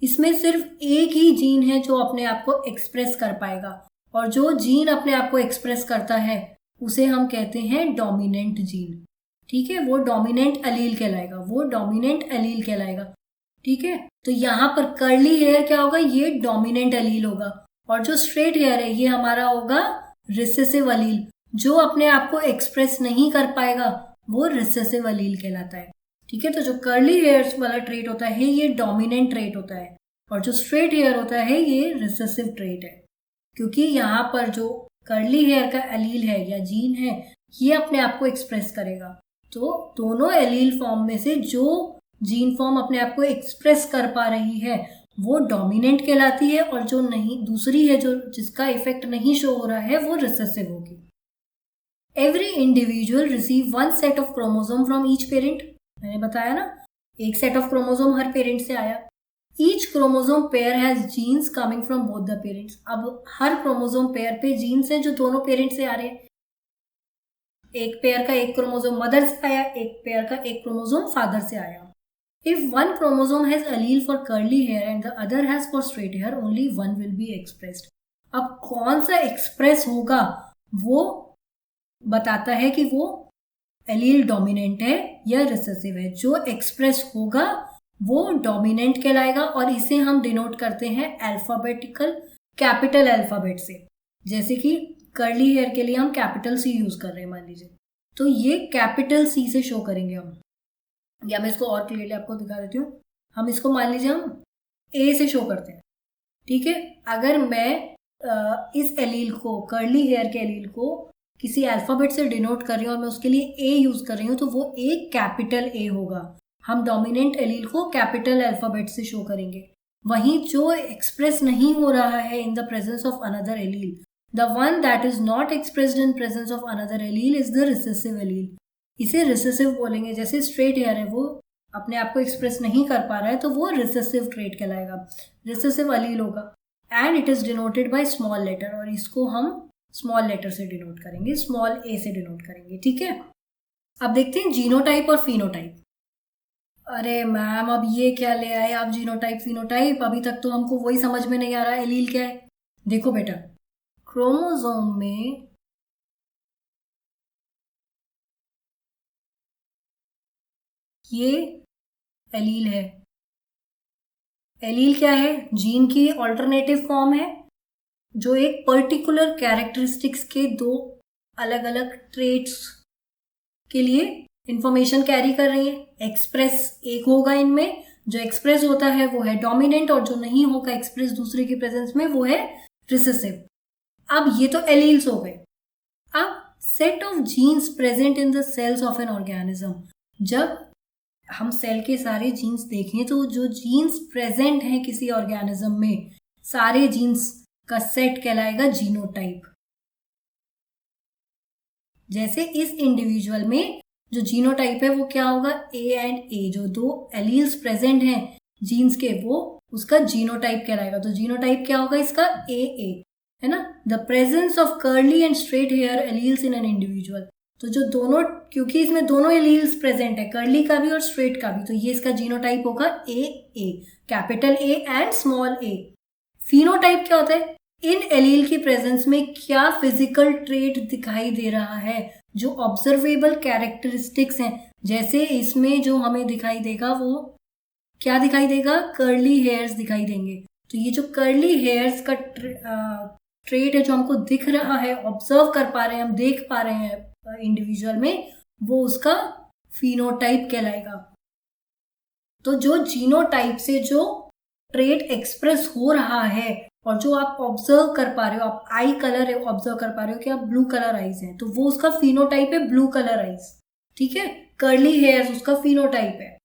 इसमें सिर्फ एक ही जीन है जो अपने आप को एक्सप्रेस कर पाएगा, और जो जीन अपने आप को एक्सप्रेस करता है उसे हम कहते हैं डोमिनेंट जीन, ठीक है, वो डोमिनेंट एलील कहलाएगा, वो डोमिनेंट एलील कहलाएगा, ठीक है। तो यहाँ पर कर्ली हेयर क्या होगा, ये डोमिनेंट एलील होगा, और जो स्ट्रेट हेयर है ये हमारा होगा रिसेसिव एलील, जो अपने आप को एक्सप्रेस नहीं कर पाएगा वो रिसेसिव एलील कहलाता है, ठीक है। तो जो कर्ली हेयर्स वाला ट्रेट होता है ये डोमिनेंट ट्रेट होता है, और जो स्ट्रेट हेयर होता है ये रिसेसिव ट्रेट है, क्योंकि यहाँ पर जो कर्ली हेयर का एलील है या जीन है ये अपने आप को एक्सप्रेस करेगा। तो दोनों एलील फॉर्म में से जो जीन फॉर्म अपने आप को एक्सप्रेस कर पा रही है वो डोमिनेंट कहलाती है, और जो नहीं, दूसरी है जो जिसका इफेक्ट नहीं शो हो रहा है वो रिसेसिव होगी। Every individual receive one set of chromosome from each parent, मैंने बताया ना, एक सेट ऑफ क्रोमोसोम हर पेरेंट से आया। Each chromosome pair has genes coming from both the parents. अब हर क्रोमोसोम पेयर पे जीन्स हैं जो दोनों पेरेंट से आ रहे हैं, एक पेयर का एक क्रोमोसोम मदर से आया, एक पेयर का एक क्रोमोसोम फादर से आया। If one chromosome has allele for curly hair and the other has for straight hair, only one will be expressed. अब कौन सा एक्सप्रेस होगा वो बताता है कि वो एलील डोमिनेंट है या रिसेसिव है। जो एक्सप्रेस होगा वो डोमिनेंट कहलाएगा, और इसे हम डिनोट करते हैं अल्फाबेटिकल कैपिटल अल्फाबेट से, जैसे कि कर्ली हेयर के लिए हम कैपिटल सी यूज कर रहे हैं मान लीजिए, तो ये कैपिटल सी से शो करेंगे हम, या मैं इसको और क्लियरली आपको दिखा देती हूँ। हम इसको मान लीजिए हम ए से शो करते हैं, ठीक है। अगर मैं इस एलील को, कर्ली हेयर के एलील को किसी अल्फाबेट से डिनोट कर रही हूँ और मैं उसके लिए ए यूज कर रही हूँ तो वो एक कैपिटल ए होगा। हम डोमिनेंट एलील को कैपिटल अल्फाबेट से शो करेंगे। वहीं जो एक्सप्रेस नहीं हो रहा है in the presence of another allele, the one that is not expressed in presence of another allele is the recessive allele. इसे रिसेसिव बोलेंगे। जैसे स्ट्रेट हेयर है वो अपने आप को एक्सप्रेस नहीं कर पा रहा है तो वो रिसेसिव ट्रेट कहलाएगा, रिसेसिव एलील होगा, and it is denoted by small letter, और इसको हम स्मॉल लेटर से डिनोट करेंगे, स्मॉल ए से डिनोट करेंगे, ठीक है। अब देखते हैं जीनोटाइप और फिनोटाइप। अरे मैम अब ये क्या ले आए आप, जीनोटाइप फिनोटाइप, अभी तक तो हमको वही समझ में नहीं आ रहा एलील क्या है। देखो बेटा, क्रोमोसोम में ये एलील है। एलील क्या है? जीन की ऑल्टरनेटिव फॉर्म है जो एक पर्टिकुलर कैरेक्टरिस्टिक्स के दो अलग अलग ट्रेट्स के लिए इंफॉर्मेशन कैरी कर रही है। एक्सप्रेस एक होगा इनमें, जो एक्सप्रेस होता है वो है डोमिनेंट, और जो नहीं होगा एक्सप्रेस दूसरे की प्रेजेंस में वो है रिसेसिव। अब ये तो एलील्स हो गए। अब set of genes present in the cells of an organism. जब हम सेल के सारे जीन्स देखें तो जो जीन्स प्रेजेंट हैं किसी ऑर्गेनिज्म में, सारे जीन्स का सेट कहलाएगा जीनोटाइप। जैसे इस इंडिविजुअल में जो जीनोटाइप है वो क्या होगा, ए एंड ए, जो दो एलील्स प्रेजेंट हैं जीन्स के, वो उसका जीनोटाइप कहलाएगा। तो जीनोटाइप क्या होगा इसका, ए है ना। The presence of curly and straight hair alleles in an individual. तो जो दोनों, क्योंकि इसमें दोनों एलील्स प्रेजेंट है, कर्ली का भी और स्ट्रेट का भी, तो ये इसका जीनोटाइप होगा A, capital A and small A. Phenotype क्या होता है, इन एलील की प्रेजेंस में क्या फिजिकल ट्रेट दिखाई दे रहा है, जो ऑब्जर्वेबल कैरेक्टरिस्टिक्स हैं। जैसे इसमें जो हमें दिखाई देगा वो क्या दिखाई देगा, कर्ली हेयर्स दिखाई देंगे। तो ये जो कर्ली हेयर्स का ट्रेट है जो हमको दिख रहा है, ऑब्जर्व कर पा रहे हैं, हम देख पा रहे हैं इंडिविजुअल में, वो उसका फिनोटाइप कहलाएगा। तो जो जीनोटाइप से जो ट्रेट एक्सप्रेस हो रहा है और जो आप ऑब्जर्व कर पा रहे हो, आप आई कलर ऑब्जर्व कर पा रहे हो कि आप ब्लू कलर आईज हैं, तो वो उसका फिनोटाइप है ब्लू कलर आईज। ठीक है, कर्ली हेयर्स उसका फिनोटाइप है।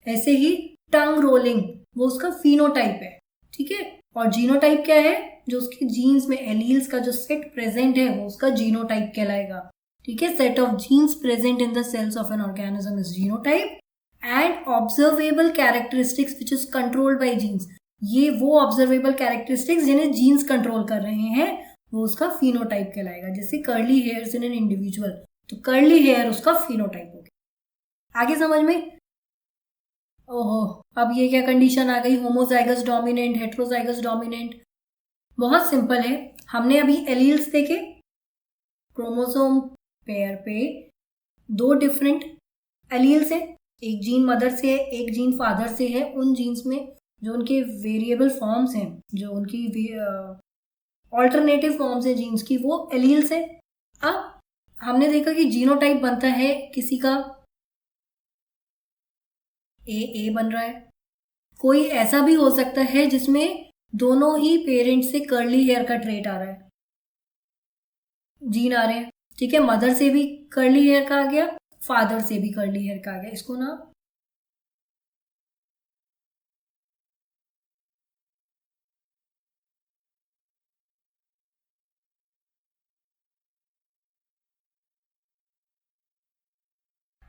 ऐसे ही टंग रोलिंग वो उसका फिनोटाइप है। ठीक है, और जीनोटाइप क्या है, जो उसके जीन्स में एलील्स का जो सेट प्रेजेंट है वो उसका जीनोटाइप कहलाएगा। ठीक है, set of genes present in the cells of an organism is genotype and observable characteristics which is controlled by genes. ये वो ऑब्जर्वेबल कैरेक्टरिस्टिक्स जिन्हें जीन्स कंट्रोल कर रहे हैं वो उसका फिनोटाइप कहलाएगा। जैसे curly hairs in an individual, तो कर्ली हेयर उसका फिनोटाइप हो गया। आगे समझ में, ओहो, अब ये क्या कंडीशन आ गई, होमोजाइगस डोमिनेंट, हेट्रोजाइगस डोमिनेंट। बहुत सिंपल है, हमने अभी एलील्स देखे, क्रोमोसोम पेयर पे दो डिफरेंट एलील्स हैं, एक जीन मदर से है, एक जीन फादर से है। उन जीन्स में जो उनके वेरिएबल फॉर्म्स हैं, जो उनकी ऑल्टरनेटिव फॉर्म्स हैं जीन्स की, वो एलील्स है। अब हमने देखा कि जीनोटाइप बनता है किसी का ए बन रहा है। कोई ऐसा भी हो सकता है जिसमें दोनों ही पेरेंट से कर्ली हेयर का ट्रेट आ रहा है, जीन आ रहे हैं। ठीक है, मदर से भी कर्ली हेयर का आ गया, फादर से भी कर्ली हेयर का आ गया। इसको ना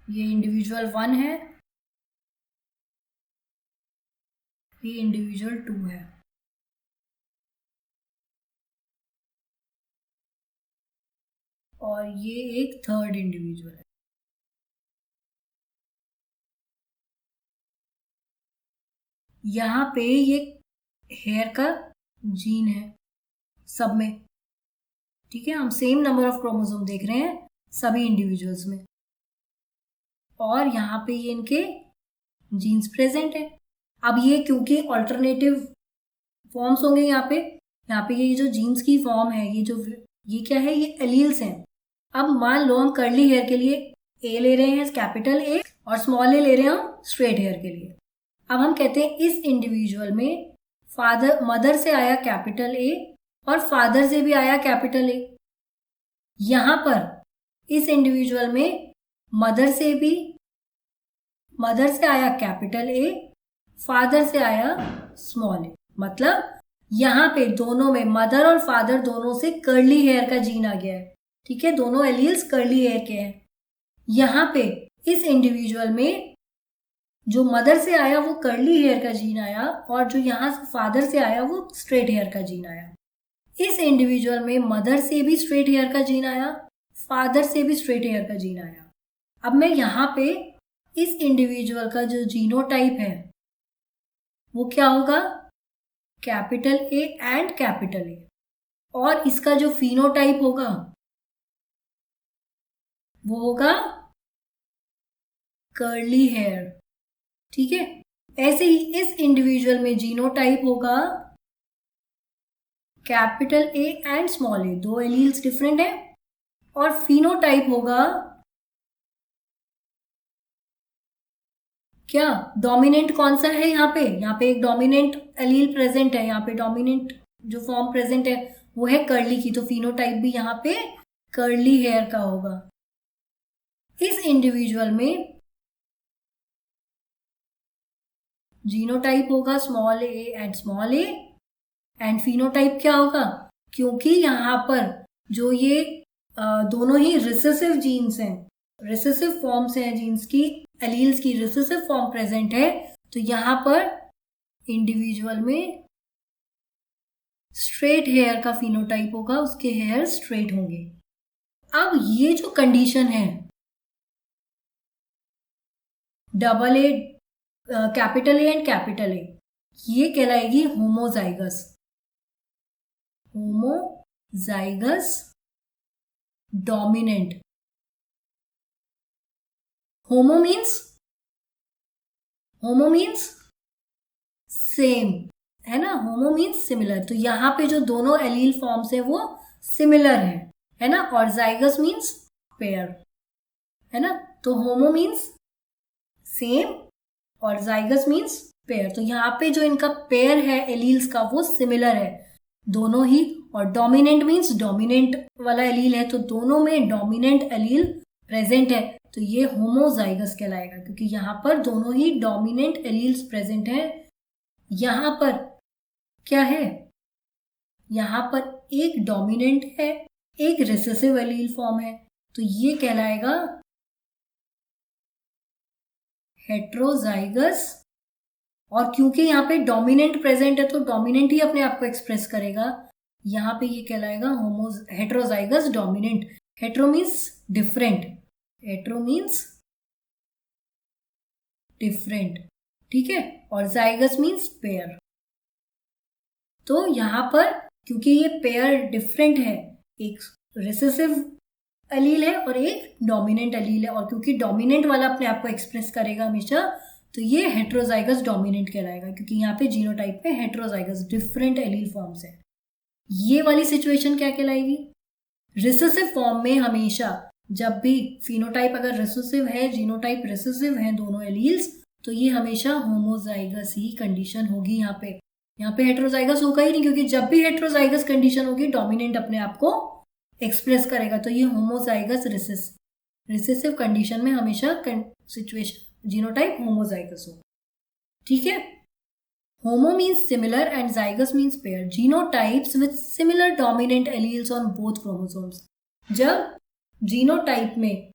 ये इंडिविजुअल 1 है, ये इंडिविजुअल 2 है, और ये एक थर्ड इंडिविजुअल है। यहाँ पे ये हेयर का जीन है सब में। ठीक है, हम सेम नंबर ऑफ क्रोमोसोम देख रहे हैं सभी इंडिविजुअल्स में, और यहाँ पे ये इनके जीन्स प्रेजेंट है। अब ये क्योंकि ऑल्टरनेटिव फॉर्म्स होंगे यहाँ पे ये जो जीन्स की फॉर्म है, ये क्या है, ये एलील्स हैं। अब मान लो हम कर्ली हेयर के लिए ए ले रहे हैं, कैपिटल ए, और स्मॉल ए ले रहे हैं हम स्ट्रेट हेयर के लिए। अब हम कहते हैं इस इंडिविजुअल में मदर से आया कैपिटल ए और फादर से भी आया कैपिटल ए। यहां पर इस इंडिविजुअल में मदर से आया कैपिटल ए, फादर से आया स्मॉल ए। मतलब यहाँ पे दोनों में, मदर और फादर दोनों से कर्ली हेयर का जीन आ गया है। ठीक है, दोनों एलील्स कर्ली हेयर के हैं। यहाँ पे इस इंडिविजुअल में जो मदर से आया वो कर्ली हेयर का जीन आया, और जो यहाँ से फादर से आया वो स्ट्रेट हेयर का जीन आया। इस इंडिविजुअल में मदर से भी स्ट्रेट हेयर का जीन आया, फादर से भी स्ट्रेट हेयर का जीन आया। अब मैं यहाँ पे इस इंडिविजुअल का जो जीनोटाइप है वो क्या होगा, कैपिटल ए एंड कैपिटल ए, और इसका जो फिनोटाइप होगा वो होगा कर्ली हेयर। ठीक है, ऐसे ही इस इंडिविजुअल में जीनोटाइप होगा कैपिटल ए एंड स्मॉल ए, दो एलील्स डिफरेंट है। और फिनोटाइप होगा क्या, डोमिनेंट कौन सा है यहाँ पे एक डोमिनेंट एलील प्रेजेंट है, यहाँ पे डोमिनेंट जो फॉर्म प्रेजेंट है वो है कर्ली की, तो फिनोटाइप भी यहाँ पे कर्ली हेयर का होगा। इस इंडिविजुअल में जीनोटाइप होगा स्मॉल ए एंड फिनोटाइप क्या होगा, क्योंकि यहाँ पर जो ये दोनों ही रिसेसिव जीन्स हैं, रिसेसिव फॉर्म्स हैं जीन्स की, एलील्स की रिसेसिव फॉर्म प्रेजेंट है, तो यहाँ पर इंडिविजुअल में स्ट्रेट हेयर का फिनोटाइप होगा, उसके हेयर स्ट्रेट होंगे। अब ये जो कंडीशन है double A, capital A and capital A, ये कहलाएगी homozygous, dominant. Homo means same, है ना, होमो मीन्स सिमिलर, तो यहाँ पे जो दोनों एलील फॉर्म्स है वो सिमिलर है ना, और जाइगस मीन्स पेयर, है ना, तो होमो मीन्स सेम और जाइगस मीन्स पेयर, तो यहाँ पे जो इनका पेयर है एलील्स का वो सिमिलर है दोनों ही, और डोमिनेंट मीन्स डोमिनेंट वाला एलील है, तो दोनों में डोमिनेंट एलील प्रेजेंट है, तो ये होमोजाइगस कहलाएगा, क्योंकि यहाँ पर दोनों ही डोमिनेंट एलील्स प्रेजेंट हैं। यहाँ पर क्या है, यहाँ पर एक डोमिनेंट है, एक रिसेसिव एलील फॉर्म है, तो ये कहलाएगा हेट्रोजाइगस, और क्योंकि यहाँ पे डोमिनेंट प्रेजेंट है तो डोमिनेंट ही अपने आप को एक्सप्रेस करेगा, यहाँ पे ये कहलाएगा heterozygous dominant. Hetero means different, ठीक है, और जाइगस मीन्स पेयर। तो यहाँ पर क्योंकि ये पेयर डिफरेंट है, एक रिसेसिव एलील है और एक डोमिनेंट एलील है, और क्योंकि डोमिनेंट वाला अपने आप को एक्सप्रेस करेगा हमेशा, तो ये हेट्रोजाइगस डोमिनेंट कहलाएगा, क्योंकि यहाँ पे जीनोटाइप में हेट्रोजाइगस डिफरेंट एलील फॉर्म्स है। ये वाली सिचुएशन क्या कहलाएगी, रिसेसिव फॉर्म में हमेशा जब भी फिनोटाइप अगर रिसेसिव है, जीनोटाइप रिसेसिव है, दोनों एलील्स, तो ये हमेशा होमोजाइगस ही कंडीशन होगी। यहाँ पे हेट्रोजाइगस होगा ही नहीं, क्योंकि जब भी हेट्रोजाइगस कंडीशन होगी डोमिनेंट अपने आप को एक्सप्रेस करेगा, तो ये होमोजाइगस रिसेसिव कंडीशन में हमेशा सिचुएशन जीनोटाइप होमोजाइगस हो, ठीक है। Homo means similar and zygous means pair, genotypes with similar dominant alleles on both chromosomes. जब जीनोटाइप में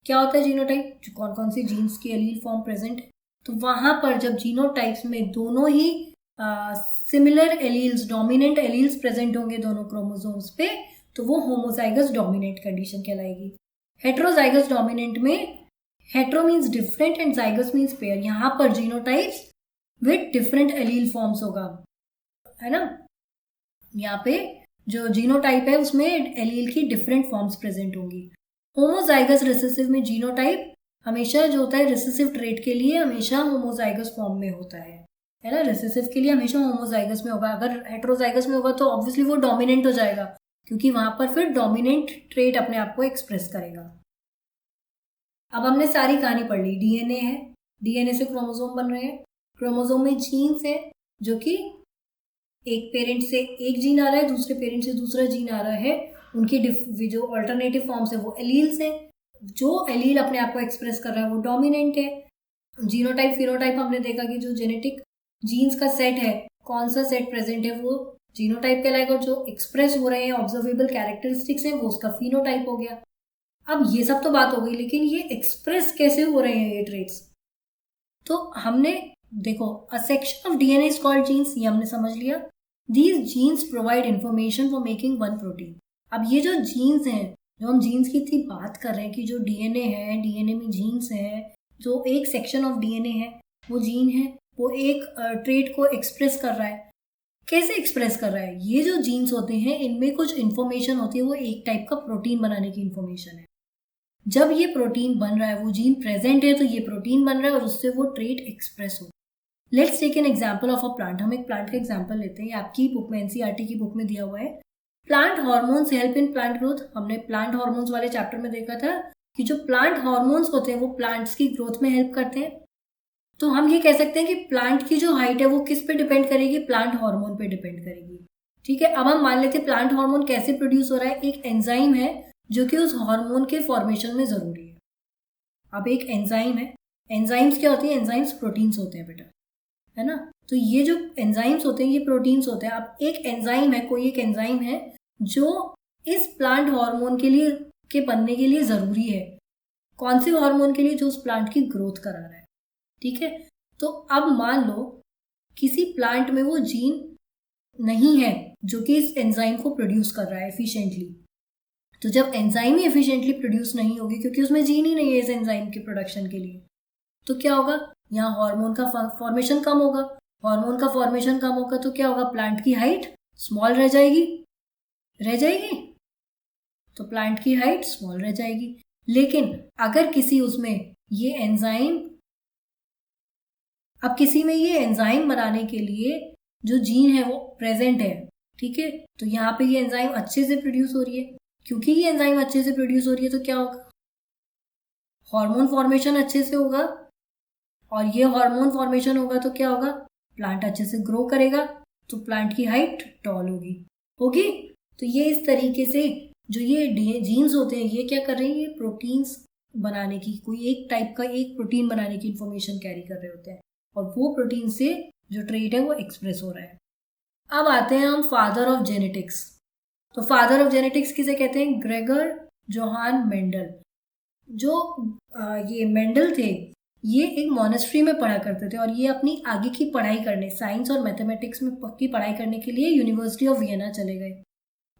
क्या होता है, जीनोटाइप जो कौन सी जीन्स की एलील फॉर्म प्रेजेंट है, तो वहां पर जब जीनोटाइप्स में दोनों ही similar alleles, dominant alleles present होंगे दोनों क्रोमोसोम्स पे, तो वो होमोजाइगस डोमिनेंट कंडीशन कहलाएगी। हेट्रोजाइगस डोमिनेंट में hetero means different and zygous means pair, यहाँ पर genotypes with different allele forms होगा, है ना, यहाँ पे जो जीनोटाइप है उसमें एलील की डिफरेंट फॉर्म्स प्रेजेंट होंगी। होमोजाइगस रिसेसिव में जीनोटाइप हमेशा जो होता है रिसेसिव ट्रेट के लिए हमेशा होमोजाइगस फॉर्म में होता है ना, रिसेसिव के लिए हमेशा होमोजाइगस में होगा। अगर हेट्रोजाइगस में होगा तो ऑब्वियसली वो डोमिनेंट हो जाएगा, क्योंकि वहां पर फिर डोमिनेंट ट्रेट अपने आप को एक्सप्रेस करेगा। अब हमने सारी कहानी पढ़ ली, डीएनए है, डीएनए से क्रोमोसोम बन रहे हैं, क्रोमोसोम में जीन्स है, जो कि एक पेरेंट से एक जीन आ रहा है, दूसरे पेरेंट से दूसरा जीन आ रहा है, उनकी जो अल्टरनेटिव फॉर्म्स है वो एलील्स हैं, जो एलील अपने आप को एक्सप्रेस कर रहा है वो डोमिनेंट है। जीनोटाइप फिनोटाइप हमने देखा कि जो जेनेटिक जीन्स का सेट है, कौन सा सेट प्रेजेंट है वो जीनोटाइप कहलाएगा, और जो एक्सप्रेस हो रहे हैं ऑब्जर्वेबल कैरेक्टरिस्टिक्स हैं वो उसका फिनोटाइप हो गया। अब ये सब तो बात हो गई, लेकिन ये एक्सप्रेस कैसे हो रहे हैं ये ट्रेट्स, तो हमने देखो a section of DNA is called jeans, ये हमने समझ लिया। These genes provide information for making one protein. अब ये जो जीन्स हैं, जो हम जीन्स की थी बात कर रहे हैं कि जो डीएनए है, डीएनए में जीन्स है, जो एक सेक्शन ऑफ डीएनए है, वो जीन है, वो एक ट्रेट को एक्सप्रेस कर रहा है। कैसे एक्सप्रेस कर रहा है, ये जो जीन्स होते हैं इनमें कुछ इन्फॉर्मेशन होती है, वो एक टाइप का प्रोटीन बनाने की इन्फॉर्मेशन है। जब ये प्रोटीन बन रहा है, वो जीन प्रेजेंट है तो ये प्रोटीन बन रहा है और उससे वो ट्रेट एक्सप्रेस हो। Let's take an example of a plant. हम एक प्लांट का एग्जाम्पल लेते हैं. आपकी बुक में, एनसीईआरटी की बुक में दिया हुआ है, plant hormones help in plant growth. हमने प्लांट हॉर्मोन्स वाले चैप्टर में देखा था कि जो प्लांट हॉर्मोन्स होते हैं वो प्लांट्स की ग्रोथ में हेल्प करते हैं. तो हम ये कह सकते हैं कि प्लांट की जो हाइट है वो किस पे डिपेंड करेगी? प्लांट हार्मोन पे डिपेंड करेगी. ठीक है, अब हम मान लेते हैं प्लांट हार्मोन कैसे प्रोड्यूस हो रहा है. एक एंजाइम है जो कि उस हार्मोन के फॉर्मेशन में जरूरी है. अब एक एंजाइम है, एंजाइम्स क्या होती है? एंजाइम्स प्रोटीन्स होते हैं बेटा, है ना. तो ये जो एंजाइम्स होते हैं ये प्रोटीन्स होते हैं. अब एक एंजाइम है, कोई एक एंजाइम है जो इस प्लांट हार्मोन के बनने के लिए जरूरी है. कौन से हार्मोन के लिए? जो उस प्लांट की ग्रोथ करा रहा है. ठीक है, तो अब मान लो किसी प्लांट में वो जीन नहीं है जो कि इस एंजाइम को प्रोड्यूस कर रहा है एफिशिएंटली. तो जब एंजाइम ही एफिशिएंटली प्रोड्यूस नहीं होगी क्योंकि उसमें जीन ही नहीं है इस एंजाइम के प्रोडक्शन के लिए, तो क्या होगा? यहाँ हार्मोन का फॉर्मेशन कम होगा. हार्मोन का फॉर्मेशन कम होगा तो क्या होगा? प्लांट की हाइट स्मॉल रह जाएगी. तो प्लांट की हाइट स्मॉल रह जाएगी. लेकिन अगर किसी उसमें ये एंजाइम, अब किसी में ये एंजाइम बनाने के लिए जो जीन है वो प्रेजेंट है, ठीक है, तो यहाँ पे ये एंजाइम अच्छे से प्रोड्यूस हो रही है. क्योंकि ये एंजाइम अच्छे से प्रोड्यूस हो रही है तो क्या होगा? हार्मोन फॉर्मेशन अच्छे से होगा. और ये हार्मोन फॉर्मेशन होगा तो क्या होगा? प्लांट अच्छे से ग्रो करेगा, तो प्लांट की हाइट टॉल होगी. तो ये इस तरीके से जो ये जीन्स होते हैं ये क्या कर रहे हैं? ये प्रोटीन्स बनाने की, कोई एक टाइप का एक प्रोटीन बनाने की इंफॉर्मेशन कैरी कर रहे होते हैं और वो प्रोटीन से जो ट्रेट है वो एक्सप्रेस हो रहा है. अब आते हैं हम फादर ऑफ जेनेटिक्स. तो फादर ऑफ जेनेटिक्स किसे कहते हैं? Gregor Johan Mendel. जो ये मेंडल थे ये एक मॉनेस्ट्री में पढ़ा करते थे और ये अपनी आगे की पढ़ाई करने, साइंस और मैथमेटिक्स में की पढ़ाई करने के लिए यूनिवर्सिटी ऑफ वियना चले गए.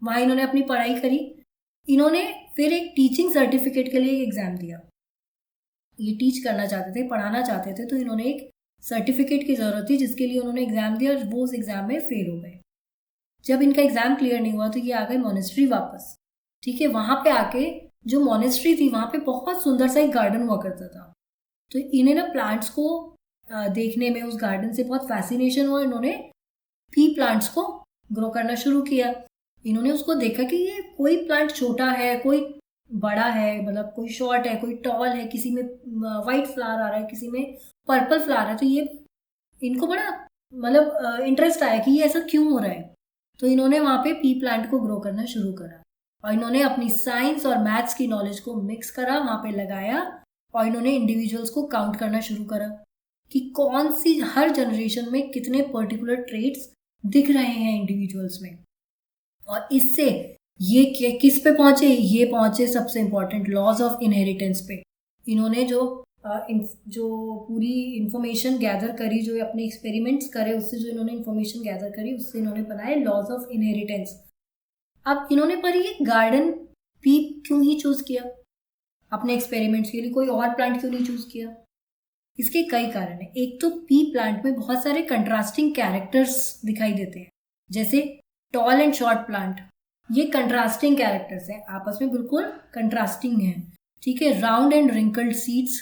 वहाँ इन्होंने अपनी पढ़ाई करी. इन्होंने फिर एक टीचिंग सर्टिफिकेट के लिए एग्जाम दिया. ये टीच करना चाहते थे, पढ़ाना चाहते थे, तो इन्होंने एक सर्टिफिकेट की जरूरत थी जिसके लिए उन्होंने एग्जाम दिया और वो उस एग्जाम में फेल हो गए. जब इनका एग्जाम क्लियर नहीं हुआ तो ये आ गए मॉनेस्ट्री वापस. ठीक है, वहां पे आके जो मॉनेस्ट्री थी वहां पे बहुत सुंदर सा एक गार्डन हुआ करता था. तो इन्हें ना प्लांट्स को देखने में उस गार्डन से बहुत फैसिनेशन हुआ. इन्होंने पी प्लांट्स को ग्रो करना शुरू किया. इन्होंने उसको देखा कि ये कोई प्लांट छोटा है, कोई बड़ा है, मतलब कोई शॉर्ट है, कोई टॉल है, किसी में वाइट फ्लावर आ रहा है, किसी में पर्पल फ्लावर है. तो ये इनको बड़ा मतलब इंटरेस्ट आया कि ये ऐसा क्यों हो रहा है. तो इन्होंने वहाँ पे पी प्लांट को ग्रो करना शुरू करा और इन्होंने अपनी साइंस और मैथ्स की नॉलेज को मिक्स करा, वहाँ पे लगाया और इन्होंने इंडिविजुअल्स को काउंट करना शुरू करा कि कौन सी हर जनरेशन में कितने पर्टिकुलर ट्रेट्स दिख रहे हैं इंडिविजुअल्स में. और इससे ये किस पे पहुंचे? ये पहुंचे सबसे इंपॉर्टेंट लॉज ऑफ इनहेरिटेंस पे. इन्होंने जो पूरी इंफॉर्मेशन गैदर करी, जो अपने एक्सपेरिमेंट्स करे, उससे जो इन्होंने इंफॉर्मेशन गैदर करी उससे इन्होंने बनाए लॉज ऑफ इनहेरिटेंस. अब इन्होंने पर ये गार्डन पी क्यों ही चूज किया अपने एक्सपेरिमेंट्स के लिए? कोई और प्लांट क्यों नहीं चूज किया? इसके कई कारण है. एक तो पी प्लांट में बहुत सारे कंट्रास्टिंग कैरेक्टर्स दिखाई देते हैं, जैसे टॉल एंड शॉर्ट प्लांट. ये कंट्रास्टिंग कैरेक्टर्स हैं, आपस में बिल्कुल कंट्रास्टिंग है. ठीक है, round and wrinkled seeds,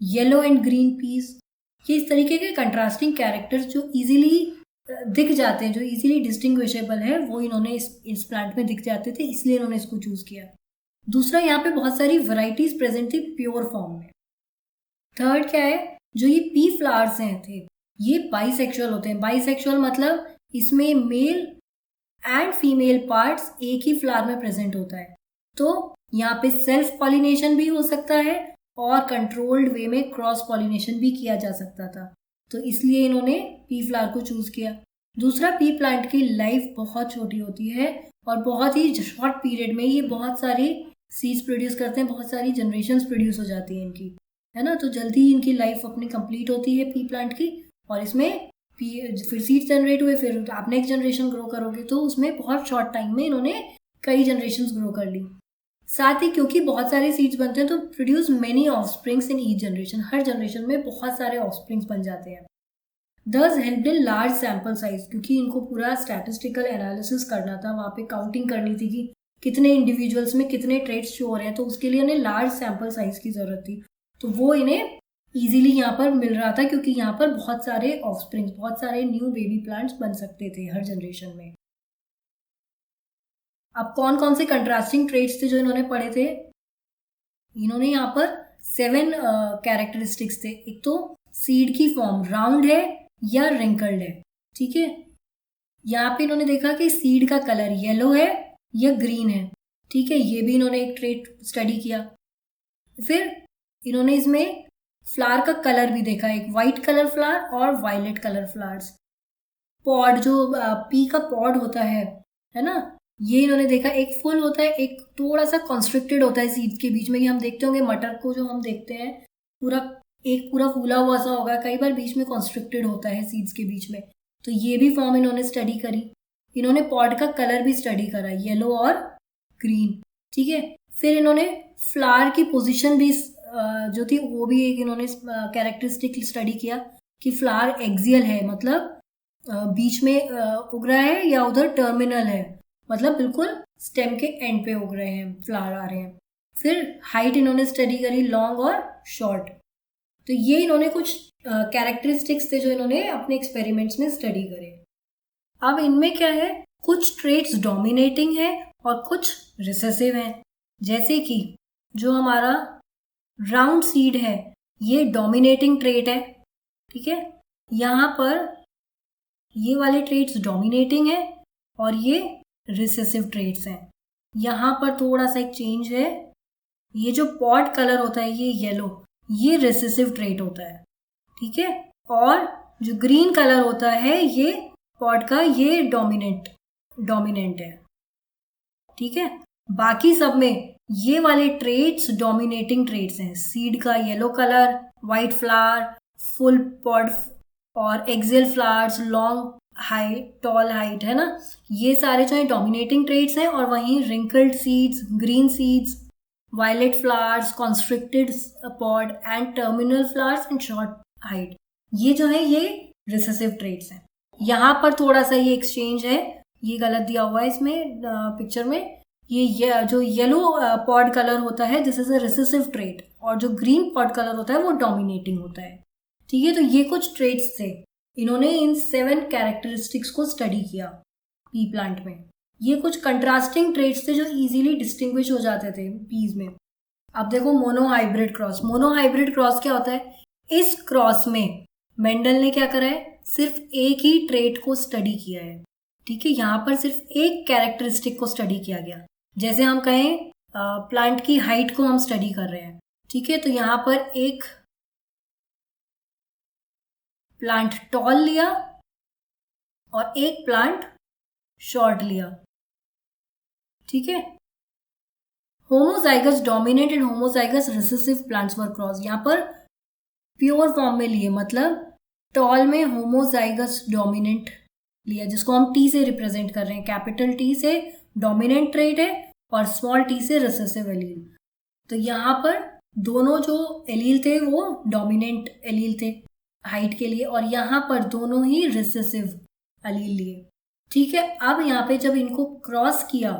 yellow and green peas, ये इस तरीके के कंट्रास्टिंग कैरेक्टर्स जो इजीली दिख जाते हैं, जो इजीली डिस्टिंग्विशेबल है, वो इन्होंने इस प्लांट में दिख जाते थे, इसलिए इन्होंने इसको चूज किया. दूसरा, यहाँ पे बहुत सारी वैरायटीज प्रेजेंट थी प्योर फॉर्म में. थर्ड क्या है? जो ये पी फ्लावर्स हैं थे ये बाइसेक्सुअल होते हैं. बाइसेक्सुअल मतलब इसमें मेल एंड फीमेल पार्ट्स एक ही फ्लावर में प्रेजेंट होता है. तो यहाँ पे सेल्फ पॉलिनेशन भी हो सकता है और कंट्रोल्ड वे में क्रॉस पॉलिनेशन भी किया जा सकता था. तो इसलिए इन्होंने पी फ्लावर को चूज किया. दूसरा, पी प्लांट की लाइफ बहुत छोटी होती है और बहुत ही शॉर्ट पीरियड में ये बहुत सारी सीड्स प्रोड्यूस करते हैं, बहुत सारी जनरेशंस प्रोड्यूस हो जाती हैं इनकी, है ना. तो जल्दी ही इनकी लाइफ अपनी कंप्लीट होती है पी प्लांट की और इसमें फिर सीड्स जनरेट हुए, फिर आप नेक्स्ट जनरेशन ग्रो करोगे तो उसमें बहुत शॉर्ट टाइम में इन्होंने कई जनरेशंस ग्रो कर ली. साथ ही क्योंकि बहुत सारे सीड्स बनते हैं तो produce many offsprings in each generation. Her generation में बहुत सारे ऑफस्प्रिंग्स बन जाते हैं. दस helped in large sample size, क्योंकि इनको पूरा स्टैटिस्टिकल एनालिसिस करना था, वहाँ पे काउंटिंग करनी थी कि कितने इंडिविजुअल्स में कितने ट्रेट्स शो हो रहे हैं, तो उसके लिए इन्हें लार्ज सैंपल साइज की जरूरत थी. तो वो इन्हें इजीली यहाँ पर मिल रहा था, क्योंकि यहाँ पर बहुत सारे ऑफस्प्रिंग्स, बहुत सारे न्यू बेबी प्लांट्स बन सकते थे हर जनरेशन में। अब कौन कौन से कंट्रास्टिंग ट्रेट्स थे जो इन्होंने पढ़े थे? इन्होंने यहाँ पर 7 कैरेक्टरिस्टिक्स थे। एक तो सीड की फॉर्म राउंड है या रिंकल्ड है, ठीक है। यहाँ पे इन्होंने देखा कि सीड का कलर येलो है या ग्रीन है, ठीक है, ये भी इन्होंने एक ट्रेट स्टडी किया। फिर इन्होंने इसमें फ्लावर का कलर भी देखा, एक वाइट कलर फ्लावर और वायलेट कलर फ्लावर्स। पॉड जो पी का पॉड होता है ना, ये इन्होंने देखा, एक फुल होता है, एक थोड़ा सा कॉन्स्ट्रिक्टेड होता है सीड्स के बीच में। ये हम देखते होंगे मटर को, जो हम देखते हैं पूरा फूला हुआ सा होगा, कई बार बीच में कॉन्स्ट्रिक्टेड होता है सीड्स के बीच में। तो ये भी फॉर्म इन्होंने स्टडी करी। इन्होंने पॉड का कलर भी स्टडी करा, येलो और ग्रीन, ठीक है। फिर इन्होंने फ्लावर की पोजीशन भी जो थी वो भी एक इन्होंने कैरेक्टरिस्टिक स्टडी किया कि फ्लावर एक्सियल है, मतलब बीच में उग रहा है, या उधर टर्मिनल है, मतलब बिल्कुल स्टेम के एंड पे उग रहे हैं, फ्लावर आ रहे हैं। फिर हाइट इन्होंने स्टडी करी, लॉन्ग और शॉर्ट। तो ये इन्होंने कुछ कैरेक्टरिस्टिक्स थे जो इन्होंने अपने एक्सपेरिमेंट्स में स्टडी करे। अब इनमें क्या है, कुछ ट्रेट्स डोमिनेटिंग है और कुछ रिसेसिव है। जैसे कि जो हमारा राउंड सीड है, ये डोमिनेटिंग ट्रेट है, ठीक है। यहाँ पर ये वाले ट्रेट्स डोमिनेटिंग है और ये रिसेसिव ट्रेट्स हैं। यहाँ पर थोड़ा सा एक चेंज है, ये जो पॉड कलर होता है ये येलो, ये रिसेसिव ट्रेट होता है, ठीक है। और जो ग्रीन कलर होता है ये पॉड का, ये डोमिनेंट है, ठीक है। बाकी सब में ये वाले ट्रेट्स डोमिनेटिंग ट्रेट्स हैं। सीड का yellow colour, white flower, full pod और axial flowers, long height, tall height, है ना, ये सारे जो है डोमिनेटिंग ट्रेट्स हैं। और वहीं wrinkled seeds, green seeds, violet flowers, constricted pod and terminal flowers and short height, ये जो है ये रिसेसिव ट्रेट्स हैं। यहाँ पर थोड़ा सा ये एक्सचेंज है, ये गलत दिया हुआ है इसमें पिक्चर में। ये जो येलो पॉड कलर होता है this is a recessive trait, और जो ग्रीन पॉड कलर होता है वो डोमिनेटिंग होता है, ठीक है। तो ये कुछ ट्रेट्स थे। इन्होंने इन 7 कैरेक्टरिस्टिक्स को स्टडी किया पी प्लांट में। ये कुछ कंट्रास्टिंग ट्रेट्स थे जो इजीली डिस्टिंग्विश हो जाते थे पीज में। अब देखो मोनोहाइब्रिड क्रॉस। मोनोहाइब्रिड क्रॉस क्या होता है? इस क्रॉस में मेंडल ने क्या करा है, सिर्फ एक ही ट्रेट को स्टडी किया है, ठीक है। यहाँ पर सिर्फ एक कैरेक्टरिस्टिक को स्टडी किया गया। जैसे हम कहें प्लांट की हाइट को हम स्टडी कर रहे हैं, ठीक है। तो यहाँ पर एक प्लांट टॉल लिया और एक प्लांट शॉर्ट लिया, ठीक है। Homozygous dominant and homozygous recessive plants were cross. यहाँ पर प्योर फॉर्म में लिए, मतलब टॉल में होमोजाइगस डोमिनेंट लिया, जिसको हम टी से रिप्रेजेंट कर रहे हैं। कैपिटल टी से डोमिनेंट ट्रेट है और स्मॉल टी से रिसेसिव एलील। तो यहाँ पर दोनों जो एलील थे वो डोमिनेंट एलील थे हाइट के लिए, और यहाँ पर दोनों ही रिसेसिव एलील लिए, ठीक है। अब यहाँ पे जब इनको क्रॉस किया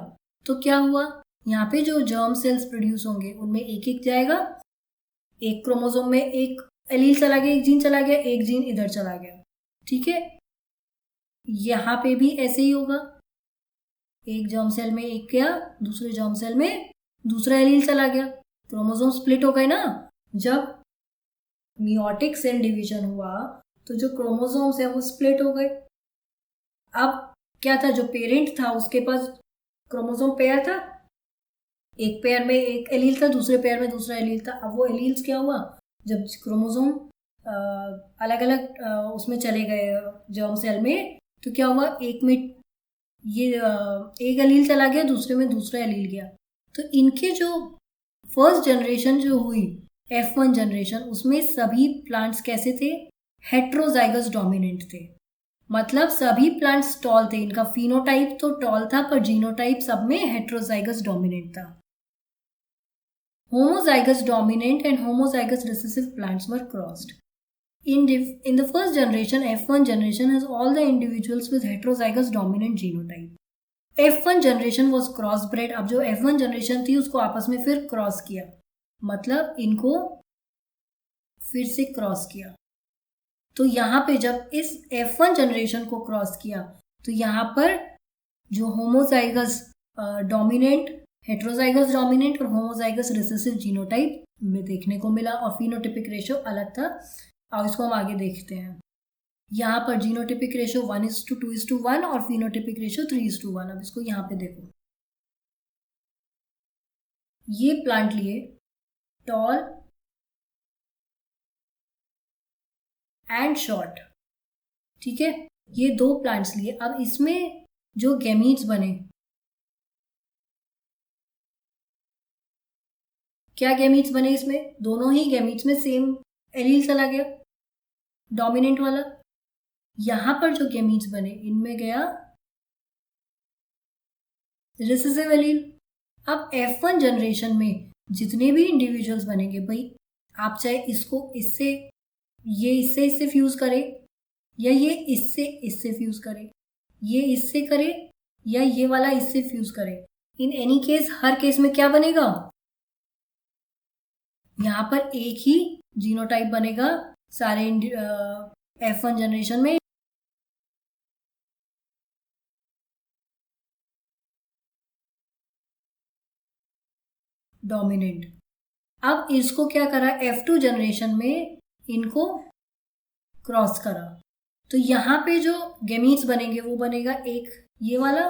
तो क्या हुआ, यहाँ पे जो जर्म सेल्स प्रोड्यूस होंगे उनमें एक एक जाएगा, एक क्रोमोसोम में एक एलील चला गया, एक जीन चला गया, एक जीन इधर चला गया, ठीक है। यहाँ पे भी ऐसे ही होगा, एक जर्म सेल में एक गया, दूसरे जर्म सेल में दूसरा एलील चला गया, क्रोमोसोम स्प्लिट हो गए ना। जब मियोटिक सेल डिवीजन हुआ तो जो क्रोमोसोम्स है वो स्प्लिट हो गए। अब क्या था, जो पेरेंट था उसके पास क्रोमोसोम पेयर था, एक पेयर में एक एलील था, दूसरे पेयर में दूसरा एलील था। अब वो एलील्स क्या हुआ, जब क्रोमोसोम अलग अलग उसमें चले गए जर्म सेल में, तो क्या हुआ, एक में ये एक एलील चला गया, दूसरे में दूसरा एलील गया। तो इनके जो फर्स्ट जनरेशन जो हुई F1 जनरेशन, उसमें सभी प्लांट्स कैसे थे, हेट्रोजाइगस डोमिनेंट थे, मतलब सभी प्लांट्स टॉल थे। इनका फिनोटाइप तो टॉल था पर जीनोटाइप सब में हेट्रोजाइगस डोमिनेंट था। Homozygous dominant and homozygous recessive plants were crossed. In the first generation, F1 generation has all the individuals with heterozygous dominant genotype. F1 generation was crossbred. अब जो F1 generation थी उसको आपस में फिर क्रॉस किया, मतलब इनको फिर से क्रॉस किया, तो यहाँ पे जब इस F1 जनरेशन को क्रॉस किया तो यहाँ पर जो होमोजाइगस डोमिनेंट, हेट्रोजाइगस डोमिनेंट और होमोजाइगस रिसेसिव जीनोटाइप में देखने को मिला और फिनोटिपिक रेशियो अलग था। अब इसको हम आगे देखते हैं। यहाँ पर जीनोटिपिक रेशियो 1:2:1 और फिनोटिपिक रेशियो 3:1। अब इसको यहाँ पे देखो, ये प्लांट लिए टॉल एंड शॉर्ट, ठीक है, ये दो प्लांट्स लिए। अब इसमें जो गैमीट्स बने, क्या गैमीट्स बने इसमें? दोनों ही गैमीट्स में सेम एलील चला गया, डोमिनेंट वाला। यहां पर जो गैमीट्स बने इनमें गया रिसेसिव एलील। अब F1 जनरेशन में जितने भी इंडिविजुअल्स बनेंगे, भाई आप चाहे इसको इससे, ये इससे फ्यूज करे या ये इससे फ्यूज करे, ये इससे करे या ये वाला इससे फ्यूज करे, in any case her case में क्या बनेगा? यहाँ पर एक ही जीनोटाइप बनेगा सारे F1 जनरेशन में। डोमिनेंट। अब इसको क्या करा, F2 जनरेशन में इनको क्रॉस करा, तो यहाँ पे जो गैमीट्स बनेंगे वो बनेगा एक ये वाला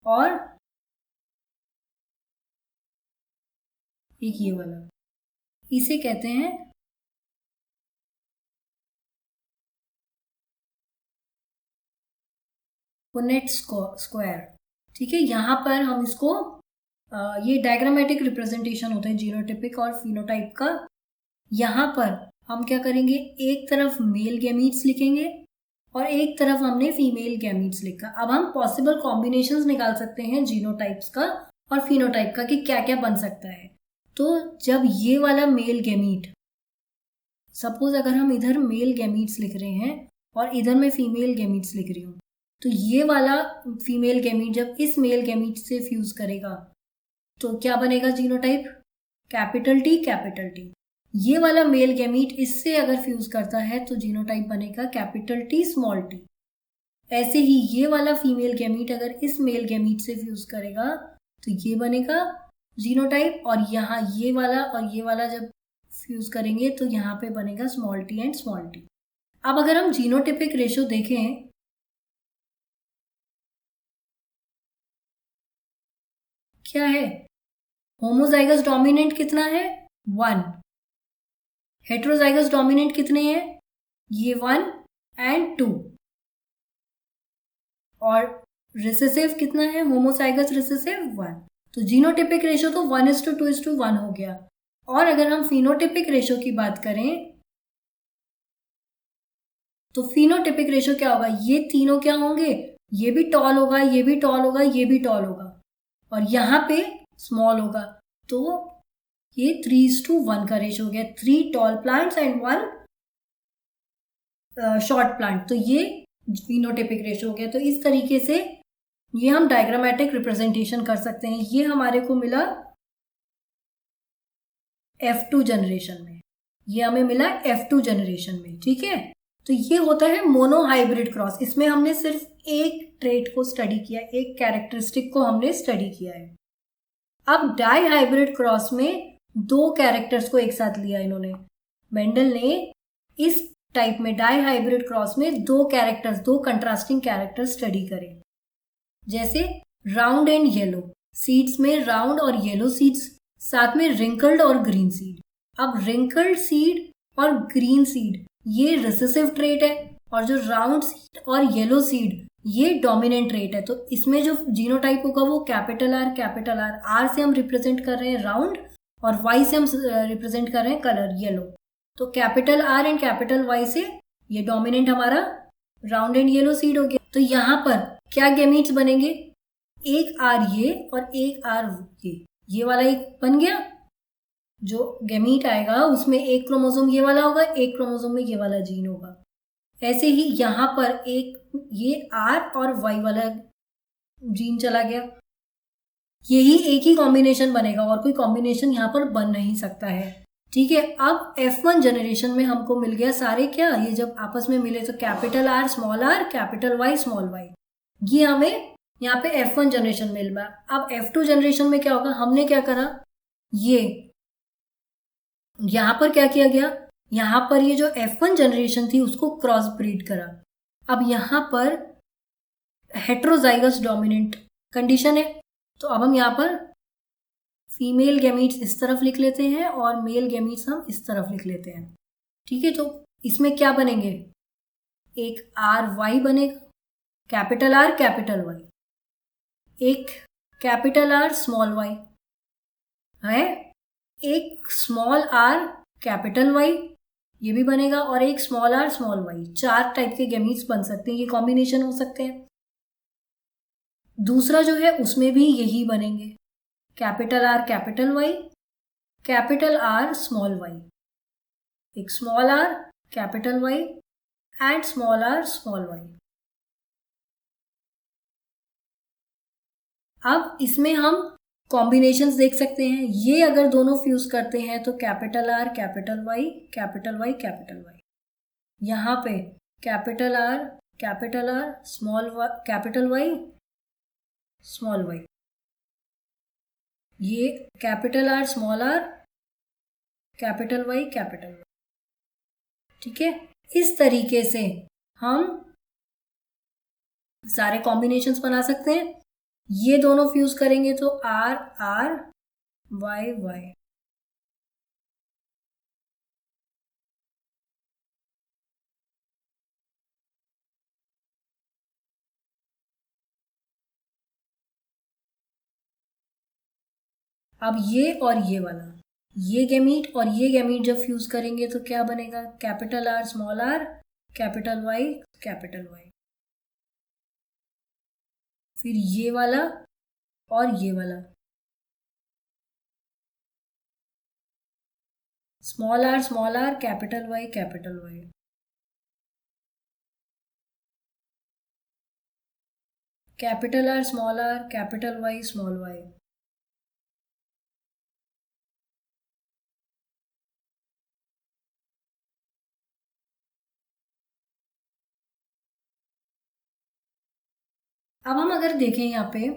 और एक ये वाला। इसे कहते हैं पुनेट स्क्वायर, ठीक है। यहाँ पर हम इसको ये डायग्रामेटिक रिप्रेजेंटेशन होता है जीनोटिपिक और फिनोटाइप का। यहाँ पर हम क्या करेंगे, एक तरफ मेल गैमीट्स लिखेंगे और एक तरफ हमने फीमेल गैमीट्स लिखा। अब हम पॉसिबल कॉम्बिनेशंस निकाल सकते हैं जीनोटाइप्स का और फिनोटाइप का कि क्या क्या बन सकता है। तो जब ये वाला मेल गैमीट, सपोज अगर हम इधर मेल गैमीट्स लिख रहे हैं और इधर मैं फीमेल गैमीट्स लिख रही हूँ, तो ये वाला फीमेल गैमीट जब इस मेल गैमीट से फ्यूज करेगा तो क्या बनेगा genotype? Capital T capital T. ये वाला मेल गैमीट इससे अगर फ्यूज करता है तो जीनोटाइप बनेगा कैपिटल टी स्मॉल टी। ऐसे ही ये वाला फीमेल गैमीट अगर इस मेल गैमीट से फ्यूज करेगा तो ये बनेगा जीनोटाइप, और यहाँ ये वाला और ये वाला जब फ्यूज करेंगे तो यहाँ पे बनेगा small T and small T. अब अगर हम जीनोटिपिक रेशियो देखें, क्या है, होमोजाइगस डोमिनेंट कितना है? 1। हेट्रोजाइगस डोमिनेंट कितने हैं? ये 1 एंड 2। और रिसेसिव कितना है? Homozygous recessive 1। तो जीनोटिपिक रेशियो तो 1:2:1 हो गया। और अगर हम फिनोटिपिक रेशियो की बात करें तो फिनोटिपिक रेशियो क्या होगा? ये तीनों क्या होंगे? ये भी टॉल होगा, ये भी टॉल होगा, ये भी टॉल होगा और यहाँ पे स्मॉल होगा। तो ये 3:1 का रेशियो हो गया, 3 tall plants and 1 short plant. तो ये फिनोटिपिक रेशियो हो गया। तो इस तरीके से ये हम डायग्रामेटिक रिप्रेजेंटेशन कर सकते हैं। ये हमारे को मिला F2 जनरेशन में, ये हमें मिला F2 जनरेशन में, ठीक है। तो ये होता है मोनोहाइब्रिड क्रॉस। इसमें हमने सिर्फ एक ट्रेट को स्टडी किया, एक कैरेक्टरिस्टिक को हमने स्टडी किया है। अब डाई हाइब्रिड क्रॉस में 2 कैरेक्टर्स को एक साथ लिया इन्होंने। मेंडल ने इस टाइप में डाई हाइब्रिड क्रॉस में 2 कैरेक्टर्स, 2 कंट्रास्टिंग कैरेक्टर्स स्टडी करे, जैसे राउंड एंड येलो। सीड्स में राउंड और येलो सीड्स, साथ में रिंकल्ड और ग्रीन सीड। अब रिंकल्ड सीड और ग्रीन सीड ये रिसेसिव ट्रेट है और जो राउंड सीड और येलो सीड ये डोमिनेंट ट्रेट है। तो इसमें जो जीनोटाइप होगा वो कैपिटल आर से हम रिप्रेजेंट कर रहे हैं राउंड और वाई से हम रिप्रेजेंट कर रहे हैं कलर येलो। तो capital R and capital Y से ये डोमिनेंट हमारा राउंड एंड येलो सीड हो गया। तो यहाँ पर क्या गैमीट्स बनेंगे? एक आर ये और एक आर ये वाला एक बन गया। जो गैमीट आएगा उसमें एक क्रोमोसोम ये वाला होगा, एक क्रोमोसोम में ये वाला जीन होगा। ऐसे ही यहाँ पर एक ये आर और वाई वाला जीन चला गया। यही एक ही कॉम्बिनेशन बनेगा और कोई कॉम्बिनेशन यहाँ पर बन नहीं सकता है, ठीक है, अब F1 जनरेशन में हमको मिल गया सारे क्या, ये जब आपस में मिले तो capital R small r capital Y small y, ये हमें यहाँ पे F1 जनरेशन मिल रहा। अब F2 जनरेशन में क्या होगा, हमने क्या करा, ये यहाँ पर क्या किया गया, यहाँ पर ये जो F1 जनरेशन थी उसको क्रॉस ब्रीड करा। अब यहाँ पर हेट्रोजाइगस डोमिनेंट कंडीशन है, तो अब हम यहाँ पर फीमेल गैमीट्स इस तरफ लिख लेते हैं और मेल गैमीट्स हम इस तरफ लिख लेते हैं। ठीक है, तो इसमें क्या बनेंगे, एक RY बनेगा, कैपिटल R कैपिटल Y, एक कैपिटल R स्मॉल y है, एक स्मॉल r कैपिटल Y ये भी बनेगा, और एक small r small y। 4 type के गैमीट्स बन सकते हैं, ये कॉम्बिनेशन हो सकते हैं। दूसरा जो है उसमें भी यही बनेंगे, capital R capital Y, capital R small y, एक small r capital Y and small r small y। अब इसमें हम कॉम्बिनेशंस देख सकते हैं, ये अगर दोनों फ्यूज करते हैं तो capital R capital Y capital Y capital Y, यहाँ पे capital R small y capital Y small y, ये capital R small r capital Y capital Y। ठीक है, इस तरीके से हम सारे कॉम्बिनेशंस बना सकते हैं। ये दोनों फ्यूज करेंगे तो R R Y Y। अब ये और ये वाला, ये गैमीट और ये गैमीट जब फ्यूज करेंगे तो क्या बनेगा, capital R small r capital Y capital Y। फिर ये वाला और ये वाला, small r capital Y capital Y। Capital R small r capital Y small y। अब हम अगर देखें यहाँ पे,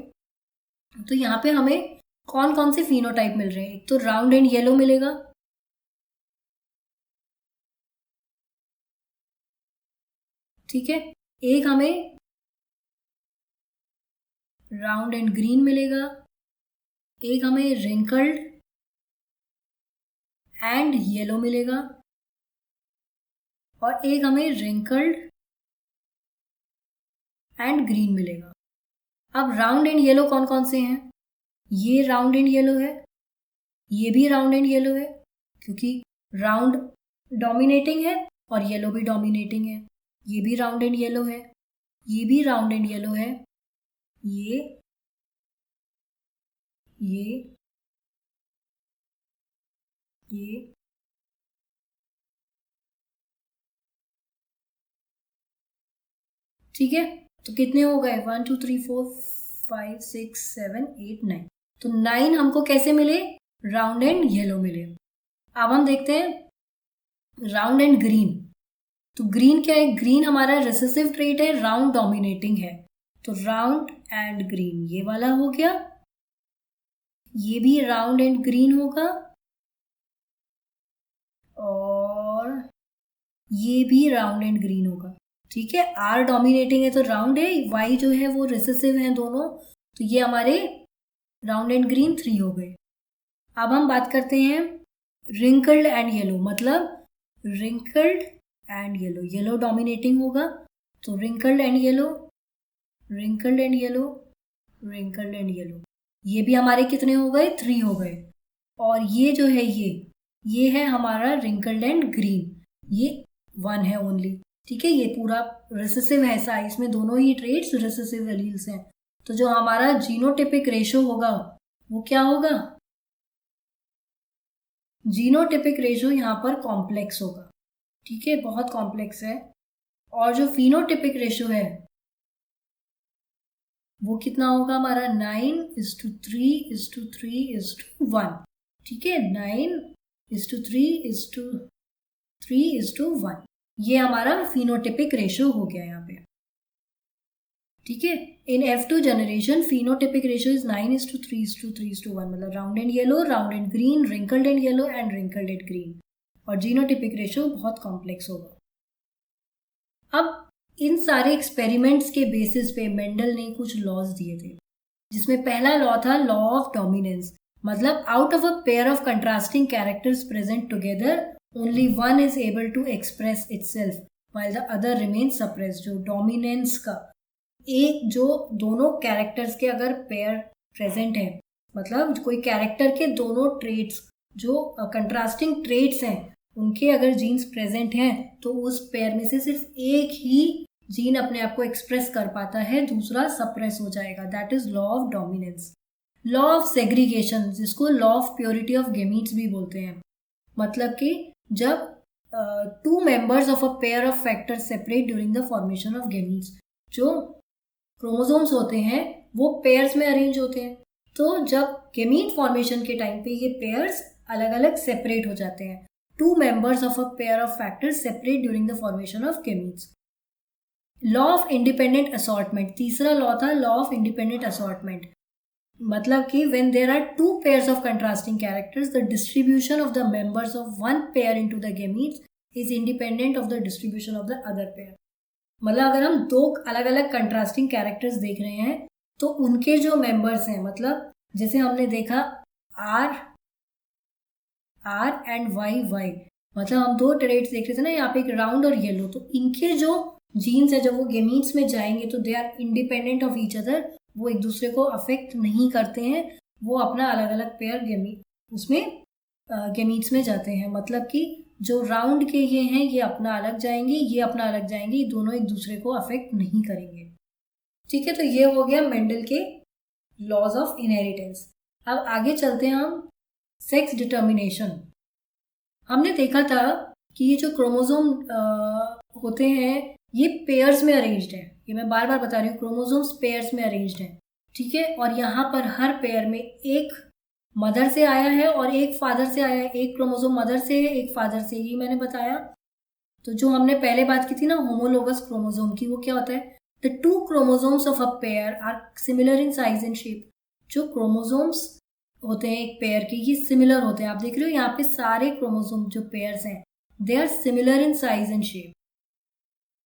तो यहाँ पे हमें कौन कौन से फिनोटाइप मिल रहे हैं, एक तो राउंड एंड येलो मिलेगा, ठीक है, एक हमें राउंड एंड ग्रीन मिलेगा, एक हमें रिंकल्ड एंड येलो मिलेगा, और एक हमें रिंकल्ड एंड ग्रीन मिलेगा। अब राउंड एंड येलो कौन कौन से हैं, ये राउंड एंड येलो है, ये भी राउंड एंड येलो है, क्योंकि राउंड डोमिनेटिंग है और येलो भी डोमिनेटिंग है। ये भी राउंड एंड येलो है, ये भी राउंड एंड येलो है, ये ये ठीक है, तो कितने हो गए, 1 2 3 4 5 6 7 8 9। तो 9 हमको कैसे मिले, राउंड एंड येलो मिले। अब हम देखते हैं राउंड एंड ग्रीन। तो ग्रीन क्या है, ग्रीन हमारा रिसेसिव ट्रेट है, राउंड डोमिनेटिंग है, तो राउंड एंड ग्रीन ये वाला हो गया, ये भी राउंड एंड ग्रीन होगा, और ये भी राउंड एंड ग्रीन होगा। ठीक है, R डोमिनेटिंग है तो राउंड है, Y जो है वो रिसेसिव है दोनों, तो ये हमारे राउंड एंड ग्रीन 3 हो गए। अब हम बात करते हैं रिंकल्ड एंड येलो, मतलब wrinkled and yellow, yellow dominating होगा, तो wrinkled and yellow, wrinkled and yellow, wrinkled and yellow, ये भी हमारे कितने हो गए, 3 हो गए। और ये जो है ये है हमारा रिंकल्ड एंड ग्रीन, ये 1 है ओनली। ठीक है, ये पूरा रिसेसिव है, साइज में दोनों ही ट्रेट्स रिसेसिव एलील्स हैं, तो जो हमारा जीनोटिपिक रेशो होगा वो क्या होगा, जीनोटिपिक रेशो यहाँ पर कॉम्प्लेक्स होगा। ठीक है, बहुत कॉम्प्लेक्स है। और जो फिनोटिपिक रेशो है वो कितना होगा हमारा, 9:3:3:1। ठीक है, 9 3:1। ये हमारा फिनोटिपिक रेशियो हो गया यहाँ पे, ठीक है। इन F2 generation phenotypic ratio is 9:3:3:1, मतलब round and yellow, round and green, wrinkled and yellow and wrinkled and green. और जीनोटिपिक रेशियो बहुत कॉम्प्लेक्स होगा। अब इन सारे एक्सपेरिमेंट्स के बेसिस पे मेंडल ने कुछ लॉज दिए थे, जिसमें पहला लॉ था लॉ ऑफ डोमिनेंस, मतलब out of a pair of contrasting characters present together only one is able to express itself while the other remain suppressed. जो डोमिनेंस का एक, जो दोनों कैरेक्टर्स के अगर पेयर प्रेजेंट है, मतलब कोई कैरेक्टर के दोनों ट्रेट्स जो कंट्रास्टिंग ट्रेट्स हैं उनके अगर जीन्स प्रेजेंट हैं तो उस पेयर में से सिर्फ एक ही जीन अपने आप को एक्सप्रेस कर पाता है, दूसरा सप्रेस हो जाएगा। That is law of dominance. Law of segregation, जिसको law of purity of gametes भी बोलते हैं, मतलब कि जब two members of a pair of factors separate during the formation of gametes, जो क्रोमोसोम्स होते हैं वो पेयर्स में अरेंज होते हैं, तो जब गेमीट फॉर्मेशन के टाइम पे ये पेयर्स अलग अलग सेपरेट हो जाते हैं। Two members of a pair of factors separate during the formation of gametes. Law of independent assortment, तीसरा लॉ था लॉ ऑफ इंडिपेंडेंट असॉर्टमेंट, मतलब कि when there are two pairs of contrasting characters the distribution of the members of one pair into the gametes is independent of the distribution of the other pair. मतलब अगर हम दो अलग अलग contrasting characters देख रहे हैं तो उनके जो मेंबर्स हैं, मतलब जैसे हमने देखा R एंड Y, मतलब हम दो ट्रेट्स देख रहे थे ना, यहाँ पे एक राउंड और येलो, तो इनके जो जीन्स है जब वो गेमीट्स में जाएंगे तो they are independent of each other, वो एक दूसरे को अफेक्ट नहीं करते हैं, वो अपना अलग अलग पेयर गेमीट्स में जाते हैं। मतलब कि जो राउंड के ये हैं ये अपना अलग जाएंगे, ये अपना अलग जाएंगे, ये दोनों एक दूसरे को अफेक्ट नहीं करेंगे, ठीक है। तो ये हो गया मेंडल के लॉज ऑफ इनहेरिटेंस। अब आगे चलते हैं हम सेक्स डिटर्मिनेशन। हमने देखा था कि ये जो क्रोमोसोम होते हैं ये पेयर्स में अरेंज्ड है, ये मैं बार बार बता रही हूँ, क्रोमोसोम्स पेयर्स में अरेंज्ड है, ठीक है। और यहाँ पर हर पेयर में एक मदर से आया है और एक फादर से आया है, एक क्रोमोसोम मदर से है, एक फादर से, ये मैंने बताया। तो जो हमने पहले बात की थी ना होमोलोगस क्रोमोसोम की, वो क्या होता है, the two chromosomes of a pair are similar in size and shape. जो क्रोमोसोम्स होते हैं एक पेयर के ये सिमिलर होते हैं, आप देख रहे हो यहाँ पे सारे क्रोमोसोम जो पेयर्स हैं they are similar in size and shape,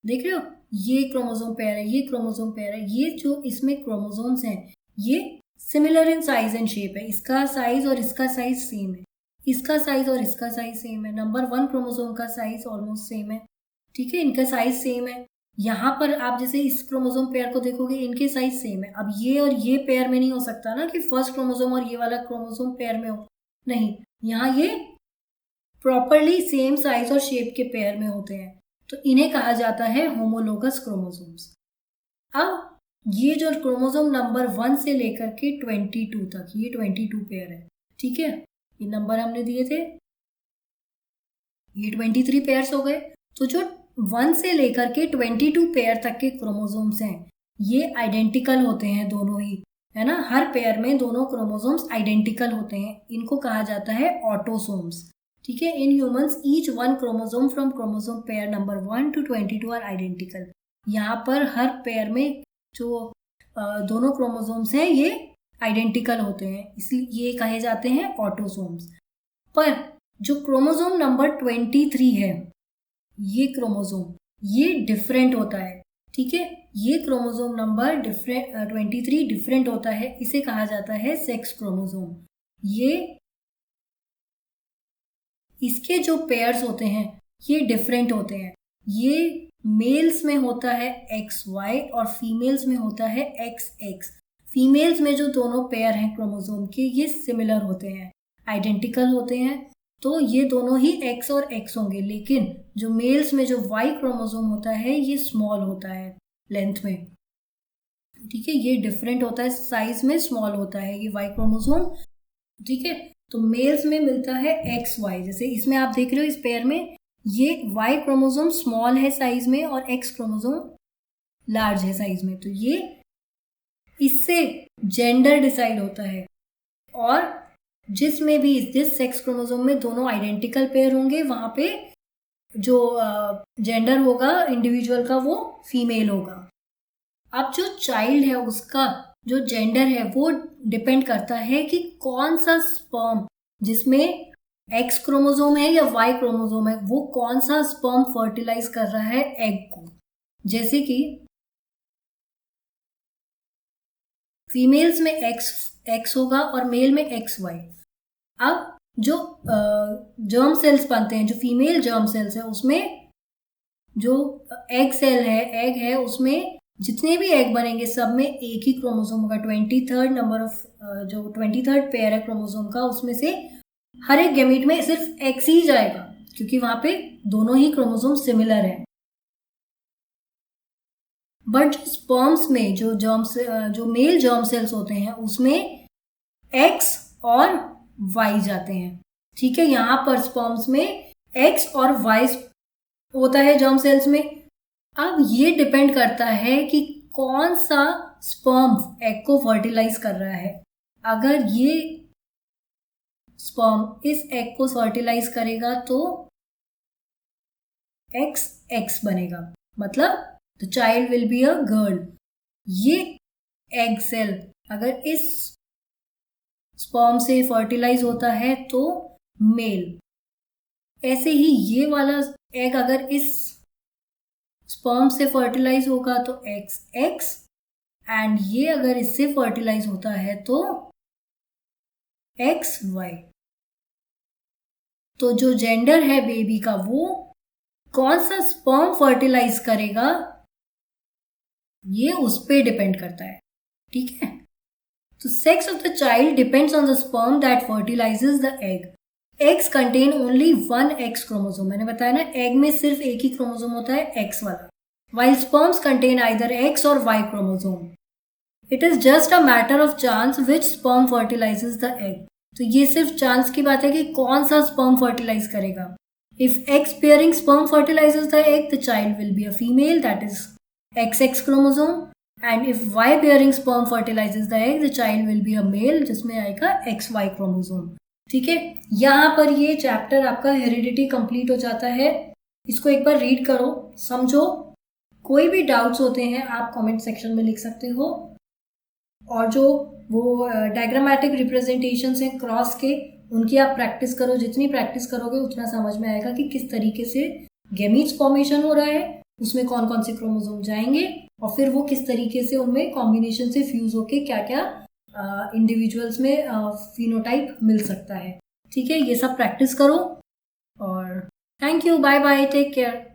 देख रहे हो, ये क्रोमोसोम पेयर है, ये क्रोमोसोम पेयर है, ये जो इसमें क्रोमोसोम्स हैं ये similar in size and shape है, इसका साइज और इसका साइज सेम है, इसका साइज और इसका साइज सेम है, नंबर 1 क्रोमोसोम का साइज ऑलमोस्ट सेम है, ठीक है, इनका साइज सेम है। यहाँ पर आप जैसे इस क्रोमोसोम पेयर को देखोगे इनके साइज सेम है। अब ये और ये पेयर में नहीं हो सकता ना कि फर्स्ट क्रोमोसोम और ये वाला क्रोमोसोम पेयर में हो, नहीं, यहाँ ये प्रॉपरली सेम साइज और शेप के पेयर में होते हैं, तो इन्हें कहा जाता है होमोलोगस क्रोमोसोम्स। अब ये जो क्रोमोसोम नंबर 1 से लेकर के 22 तक, ये 22 पेयर है, ठीक है, ये नंबर हमने दिए थे, ये 23 पेयर्स हो गए। तो जो 1 से लेकर के 22 पेयर तक के क्रोमोसोम्स हैं ये आइडेंटिकल होते हैं दोनों ही, है ना, हर पेयर में दोनों क्रोमोसोम्स आइडेंटिकल होते हैं, इनको कहा जाता है ऑटोसोम्स, ठीक है। In humans each one chromosome from chromosome pair number 1 to 22 are identical. यहाँ पर हर पेयर में जो दोनों क्रोमोसोम्स हैं ये आइडेंटिकल होते हैं, इसलिए ये कहे जाते हैं ऑटोसोम्स। पर जो क्रोमोसोम नंबर 23 है ये क्रोमोसोम ये डिफरेंट होता है, ठीक है, ये क्रोमोसोम नंबर 23 डिफरेंट होता है, इसे कहा जाता है सेक्स क्रोमोसोम। ये इसके जो पेयर्स होते हैं ये डिफरेंट होते हैं, ये मेल्स में होता है XY और फीमेल्स में होता है XX। फीमेल्स में जो दोनों पेयर हैं क्रोमोसोम के ये सिमिलर होते हैं, आइडेंटिकल होते हैं, तो ये दोनों ही X और X होंगे, लेकिन जो मेल्स में जो Y क्रोमोसोम होता है ये स्मॉल होता है लेंथ में, ठीक है, ये डिफरेंट होता है, साइज में स्मॉल होता है ये Y क्रोमोसोम, ठीक है। तो मेल्स में मिलता है XY, जैसे इसमें आप देख रहे हो इस पेयर में ये Y क्रोमोसोम स्मॉल है साइज में और X क्रोमोसोम लार्ज है साइज में, तो ये इससे जेंडर डिसाइड होता है। और जिसमें भी जिस सेक्स क्रोमोसोम में दोनों आइडेंटिकल पेयर होंगे वहां पे जो जेंडर होगा इंडिविजुअल का वो फीमेल होगा। अब जो चाइल्ड है उसका जो जेंडर है वो डिपेंड करता है कि कौन सा स्पर्म जिसमें एक्स क्रोमोसोम है या वाई क्रोमोसोम है वो कौन सा स्पर्म फर्टिलाइज कर रहा है एग को। जैसे कि फीमेल्स में एक्स होगा और मेल में एक्स वाई। अब जो जर्म सेल्स बनते हैं, जो फीमेल जर्म सेल्स है उसमें जो एग है उसमें जितने भी एग बनेंगे सब में एक ही क्रोमोसोम होगा। 23rd नंबर ऑफ जो 23rd पेयर है क्रोमोसोम का उसमें से हर एक गैमीट में सिर्फ एक्स ही जाएगा क्योंकि वहां पे दोनों ही क्रोमोसोम सिमिलर है। बट जो स्पर्म्स में जो मेल जर्म सेल्स होते हैं उसमें एक्स और वाई जाते हैं। ठीक है, यहाँ पर स्पर्म्स में एक्स और वाई होता है जर्म सेल्स में। अब ये डिपेंड करता है कि कौन सा स्पर्म एग को फर्टिलाइज कर रहा है। अगर ये स्पर्म इस एग को फर्टिलाइज करेगा तो एक्स बनेगा, मतलब the child will be a girl. ये एग सेल अगर इस स्पर्म से फर्टिलाइज होता है तो मेल। ऐसे ही ये वाला एग अगर इस स्पर्म से फर्टिलाइज होगा तो एक्स एंड ये अगर इससे फर्टिलाइज होता है तो एक्स वाई। तो जो जेंडर है बेबी का वो कौन सा स्पर्म फर्टिलाइज करेगा ये उस पे डिपेंड करता है। ठीक है, तो sex of the child depends on the sperm that fertilises the egg. Eggs contain only one X chromosome. मैंने बताया ना एग में सिर्फ एक ही क्रोमोसोम होता है एक्स वाला, while sperms contain either X or Y chromosome. It is just a matter of chance which sperm fertilizes the egg. तो ये सिर्फ चांस की बात है कि कौन सा स्पर्म फर्टिलाइज करेगा। If X bearing sperm fertilizes the egg, the child will be a female, that is XX chromosome. And if Y bearing sperm fertilizes the egg, the child will be a male, जिसमें आएगा XY chromosome. ठीक है, यहाँ पर ये chapter आपका heredity complete हो जाता है। इसको एक बार रीड करो, समझो। कोई भी डाउट्स होते हैं आप कमेंट सेक्शन में लिख सकते हो। और जो वो डायग्रामेटिक रिप्रेजेंटेशंस हैं क्रॉस के उनकी आप प्रैक्टिस करो। जितनी प्रैक्टिस करोगे उतना समझ में आएगा कि किस तरीके से गैमीट्स फॉर्मेशन हो रहा है, उसमें कौन कौन से क्रोमोसोम जाएंगे और फिर वो किस तरीके से उनमें कॉम्बिनेशन से फ्यूज होके क्या क्या इंडिविजुअल्स में फिनोटाइप मिल सकता है। ठीक है, ये सब प्रैक्टिस करो और thank you, bye bye, take care.